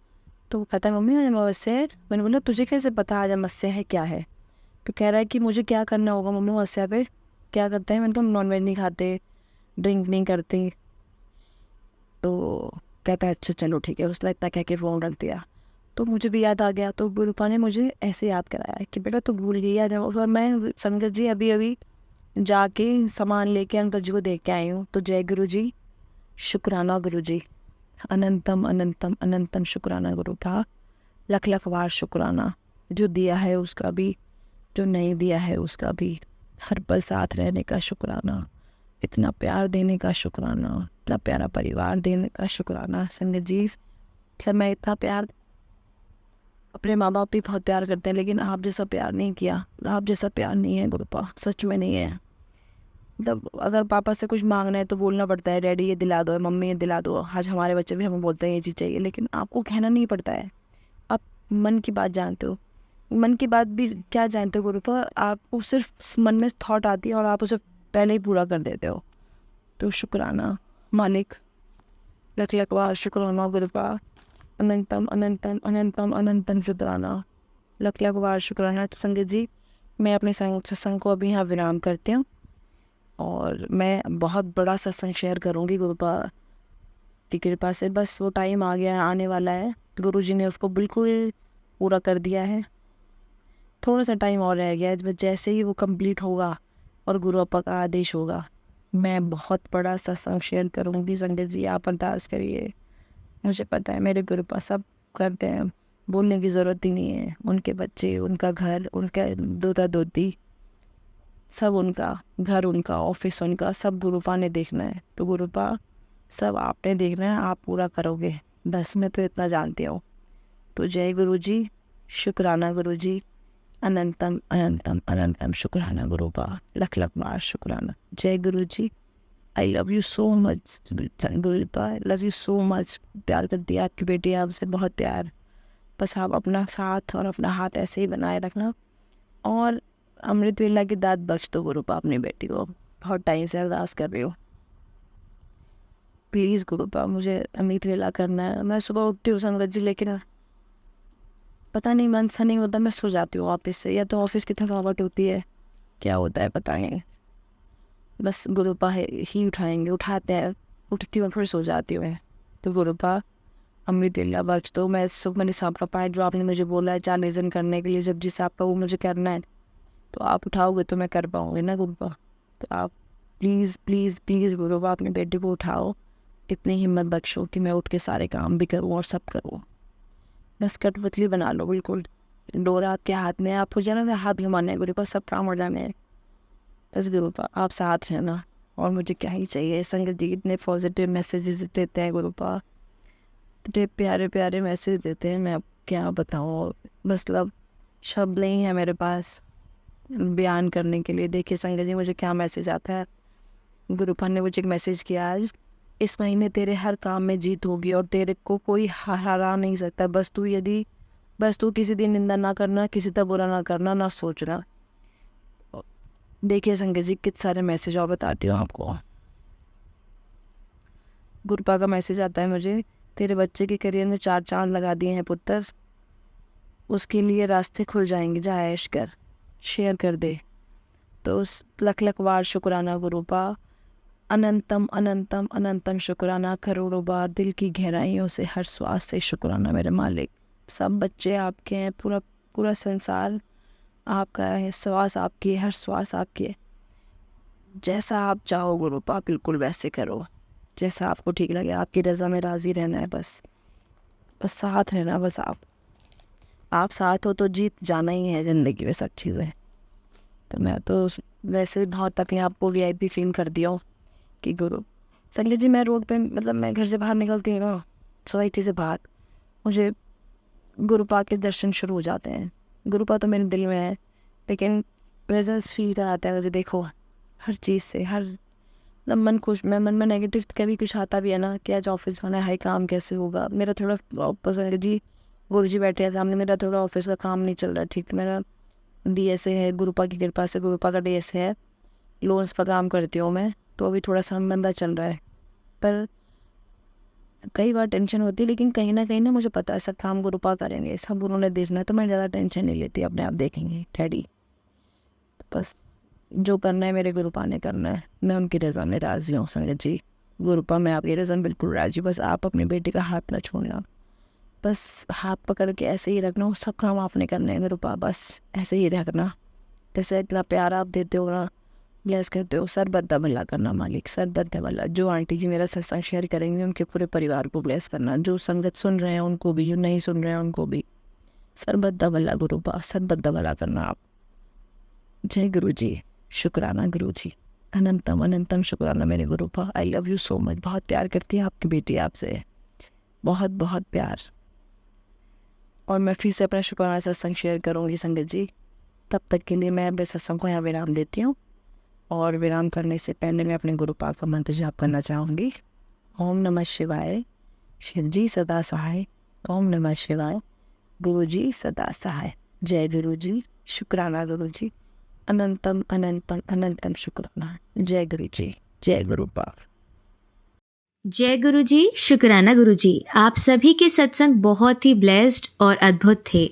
तो वो कहता है मम्मी आज अमावस्या है। मैंने बोला तुझे कैसे पता आज अमावस्या है क्या है। तो कह रहा है कि मुझे क्या करना होगा मम्मी अमावस्या पे, क्या करते हैं। मैंने कहा नॉनवेज नहीं खाते, ड्रिंक नहीं करते। तो कहता है अच्छा चलो ठीक है। उसने इतना कह के फ़ोन रख दिया। तो मुझे भी याद आ गया, तो गुरुपा ने मुझे ऐसे याद कराया कि बेटा तू भूल गई याद है। और मैं संगत जी अभी जाके सामान लेके अंकल जी को देख के आई हूँ। तो जय गुरु जी, शुक्राना गुरु जी, अनंतम अनंतम अनंतम शुक्राना गुरु का, लख लख बार शुक्राना, जो दिया है उसका भी, जो नहीं दिया है उसका भी, हर पल साथ रहने का शुक्राना, इतना प्यार देने का शुक्राना, इतना प्यारा परिवार देने का शुक्राना। संगत जी मतलब मैं इतना प्यार, अपने माँ बाप भी बहुत प्यार करते हैं लेकिन आप जैसा प्यार नहीं किया, आप जैसा प्यार नहीं है गुरुपा, सच में नहीं है। मतलब अगर पापा से कुछ मांगना है तो बोलना पड़ता है डैडी ये दिला दो, मम्मी ये दिला दो। आज हमारे बच्चे भी हमें बोलते हैं ये चीज़ चाहिए, लेकिन आपको कहना नहीं पड़ता है। आप मन की बात जानते हो, मन की बात भी क्या जानते हो गुरुपा, आपको सिर्फ मन में थॉट आती है और आप उसे पहले ही पूरा कर देते हो। तो शुक्राना मालिक, लख लख बार शुक्राना गुरुपा, अनंतम अनंतम अनंतम अनंतम शुक्राना, लख लख बार शुक्राना। तो संगत जी मैं अपने सत्संग को अभी यहाँ विराम करती हूँ और मैं बहुत बड़ा सत्संग शेयर करूँगी गुरुपा की कृपा से। बस वो टाइम आ गया, आने वाला है, गुरु जी ने उसको बिल्कुल पूरा कर दिया है। थोड़ा सा टाइम और रह गया है, जैसे ही वो कंप्लीट होगा और गुरु अपा का आदेश होगा मैं बहुत बड़ा सत्संग शेयर करूँगी। संगत जी आप अरदास करिए, मुझे पता है मेरे गुरुपा सब करते हैं, बोलने की ज़रूरत ही नहीं है। उनके बच्चे, उनका घर, उनका दोता दोती, सब उनका घर, उनका ऑफिस, उनका सब गुरुपा ने देखना है। तो गुरुपा सब आपने देखना है, आप पूरा करोगे, बस मैं तो इतना जानती हूँ। तो जय गुरु जी, शुक्राना गुरु जी, अनंतम अनंतम अनंतम शुक्राना गुरुपा, लख लख बार शुक्राना। जय गुरु जी, I love you so much गुरुपा, I love you so much. प्यार करती है आपकी बेटी, आपसे बहुत प्यार। बस आप अपना साथ और अपना हाथ ऐसे ही बनाए रखना और अमृत वेला की दात बख्श दो गुरुपा अपनी बेटी को। बहुत टाइम से अरदास कर रही हूँ, प्लीज़ गुरुपा मुझे अमृत वेला करना है। मैं सुबह उठती हूँ संगत जी, लेकिन पता नहीं मन सा नहीं होता, मैं सो जाती हूँ ऑफिस से, या तो ऑफिस की थकावट होती है, क्या होता है पता नहीं। बस गुरुपा ही उठाएंगे, उठाते हैं, उठती हूँ फिर सो जाती हूँ। तो गुरुपा अमृत वेला बख्श दो। मैं सुखमनी साहब का पाठ जो आपने मुझे बोला है 4 रीज़न करने के लिए, जब जिस आपका वो मुझे करना है तो आप उठाओगे तो मैं कर पाऊँगी ना गुरुपा। तो आप प्लीज़ प्लीज़ प्लीज़ गुरुपा अपने बेटे को उठाओ, इतनी हिम्मत बख्शो कि मैं उठ के सारे काम भी करूँ और सब करूँ। बस कठपुतली बना लो बिल्कुल, डोरा आपके हाथ में, आप हो जाना ना हाथ घुमाने गुरुपा, सब काम हो जाने हैं। बस गुरुपा आप साथ रहना और मुझे क्या ही चाहिए। संगत जी इतने पॉजिटिव मैसेजेस देते हैं गुरुपा, इतने प्यारे प्यारे मैसेज देते हैं, मैं अब क्या बताऊँ, मतलब शब्द नहीं है मेरे पास बयान करने के लिए। देखिए संगत जी मुझे क्या मैसेज आता है। गुरुपा ने मुझे एक मैसेज किया आज, इस महीने तेरे हर काम में जीत होगी और तेरे को कोई हरा नहीं सकता। बस तू किसी दिन निंदा ना करना, किसी का बुरा ना करना, ना सोचना। देखिए संगत जी कितने सारे मैसेज और बताती हूँ आपको। गुरुपा का मैसेज आता है मुझे, तेरे बच्चे के करियर में 4 चांद लगा दिए हैं पुत्र, उसके लिए रास्ते खुल जाएंगे, जा ऐश कर, शेयर कर दे। तो उस लख लख बार शुक्राना गुरुपा, अनंतम अनंतम अनंतम शुक्राना, करोड़ों बार दिल की गहराइयों से, हर श्वास से शुक्राना मेरे मालिक। सब बच्चे आपके हैं, पूरा पूरा संसार आपका है, श्वास आपकी है, हर श्वास आपकी है। जैसा आप चाहो गुरुपा बिल्कुल वैसे करो, जैसा आपको ठीक लगे, आपकी रज़ा में राज़ी रहना है, बस साथ रहना, बस आप साथ हो तो जीत जाना ही है ज़िंदगी में सब चीज़ें। तो मैं तो वैसे बहुत अपने आप को VIP फील कर दिया हूँ कि गुरु संगत जी, मैं रोड पे मतलब मैं घर से बाहर निकलती हूँ ना, सोसाइटी से बाहर, मुझे गुरुपा के दर्शन शुरू हो जाते हैं। गुरुपा तो मेरे दिल में है, लेकिन प्रेजेंस फील कराता है मुझे। देखो हर चीज़ से, हर मतलब मन खुश, मैं मन में नेगेटिव कभी कुछ आता भी है ना कि आज ऑफिस जाना है, हाई काम कैसे होगा, मेरा थोड़ा पसंद है जी, गुरु जी बैठे हैं सामने, मेरा थोड़ा ऑफिस का काम नहीं चल रहा ठीक, मेरा DSA है, गुरुपा की कृपा से गुरुपा का DSA है, लोन्स का काम करती हूँ मैं, तो अभी थोड़ा सा मंदा चल रहा है, पर कई बार टेंशन होती है, लेकिन कहीं ना मुझे पता है सब काम गुरुपा करेंगे, सब उन्होंने देखना है, तो मैं ज़्यादा टेंशन नहीं लेती, अपने आप देखेंगे डैडी। तो बस जो करना है मेरे गुरुपा ने करना है, मैं उनकी रज़ा में राज़ी हूँ संगत जी। गुरुपा मैं आपकी रज़ा में बिल्कुल राज़ी, बस आप अपने बेटे का हाथ ना छोड़ना, बस हाथ पकड़ के ऐसे ही रखना, सब काम आपने करने हैं गुरुपा, बस ऐसे ही रखना, जैसे इतना प्यार आप देते हो ना, ब्लेस करते हो, सर बद्दा भला करना मालिक, सर बद्दा भला। जो आंटी जी मेरा सत्संग शेयर करेंगे उनके पूरे परिवार को ब्लेस करना, जो संगत सुन रहे हैं उनको भी, जो नहीं सुन रहे हैं उनको भी, सर बद्दा भला गुरुपा, सर बद्दा भला करना आप। जय गुरु जी, शुक्राना गुरु जी, अनंतम अनंतम शुक्राना मेरे गुरुपा। I love you so much. बहुत प्यार करती है आपकी बेटी आपसे, बहुत बहुत प्यार। और मैं फिर से अपना शुक्राना सत्संग शेयर करूँगी संगत जी। तब तक के लिए मैं अपने सत्संग को यहाँ विराम देती हूँ, और विराम करने से पहले मैं अपने गुरुपा का मंत्र जाप करना चाहूँगी। ओम नमः शिवाय, शिव जी सदा सहाय। ओम नमः शिवाय, गुरु जी सदा सहाय। जय गुरु जी, शुक्राना गुरु जी, अनंतम अनंतम अनंतम शुक्राना। जय गुरु जी, जय गुरुपा। जय गुरु जी, शुक्राना गुरु जी। आप सभी के सत्संग बहुत ही ब्लेस्ड और अद्भुत थे।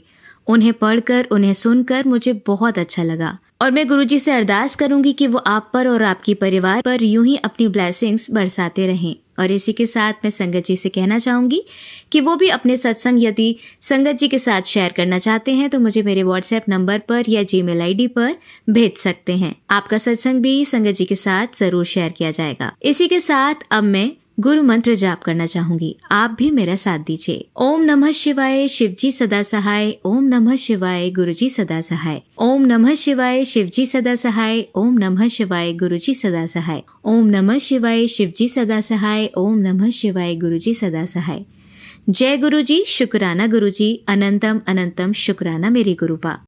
उन्हें पढ़कर, उन्हें सुनकर मुझे बहुत अच्छा लगा, और मैं गुरु जी से अरदास करूंगी कि वो आप पर और आपकी परिवार पर यूं ही अपनी ब्लेसिंग्स बरसाते रहें। और इसी के साथ मैं संगत जी से कहना चाहूंगी कि वो भी अपने सत्संग यदि संगत जी के साथ शेयर करना चाहते हैं तो मुझे मेरे WhatsApp नंबर पर या Gmail ID पर भेज सकते हैं। आपका सत्संग भी संगत जी के साथ जरूर शेयर किया जाएगा। इसी के साथ अब मैं गुरु मंत्र जाप करना चाहूंगी, आप भी मेरा साथ दीजिए। ओम नमः शिवाय, शिव जी सदा सहाय। ओम नमः शिवाय, गुरु जी सदा सहाय। ओम नमः शिवाय, शिव जी सदा सहाय। ओम नमः शिवाय, गुरु जी सदा सहाय। ओम नमः शिवाय, शिव जी सदा सहाय। ओम नमः शिवाय, गुरु जी सदा सहाय। जय गुरु जी, शुक्राना गुरु जी, अनंतम अनंतम शुक्राना मेरी गुरुपा।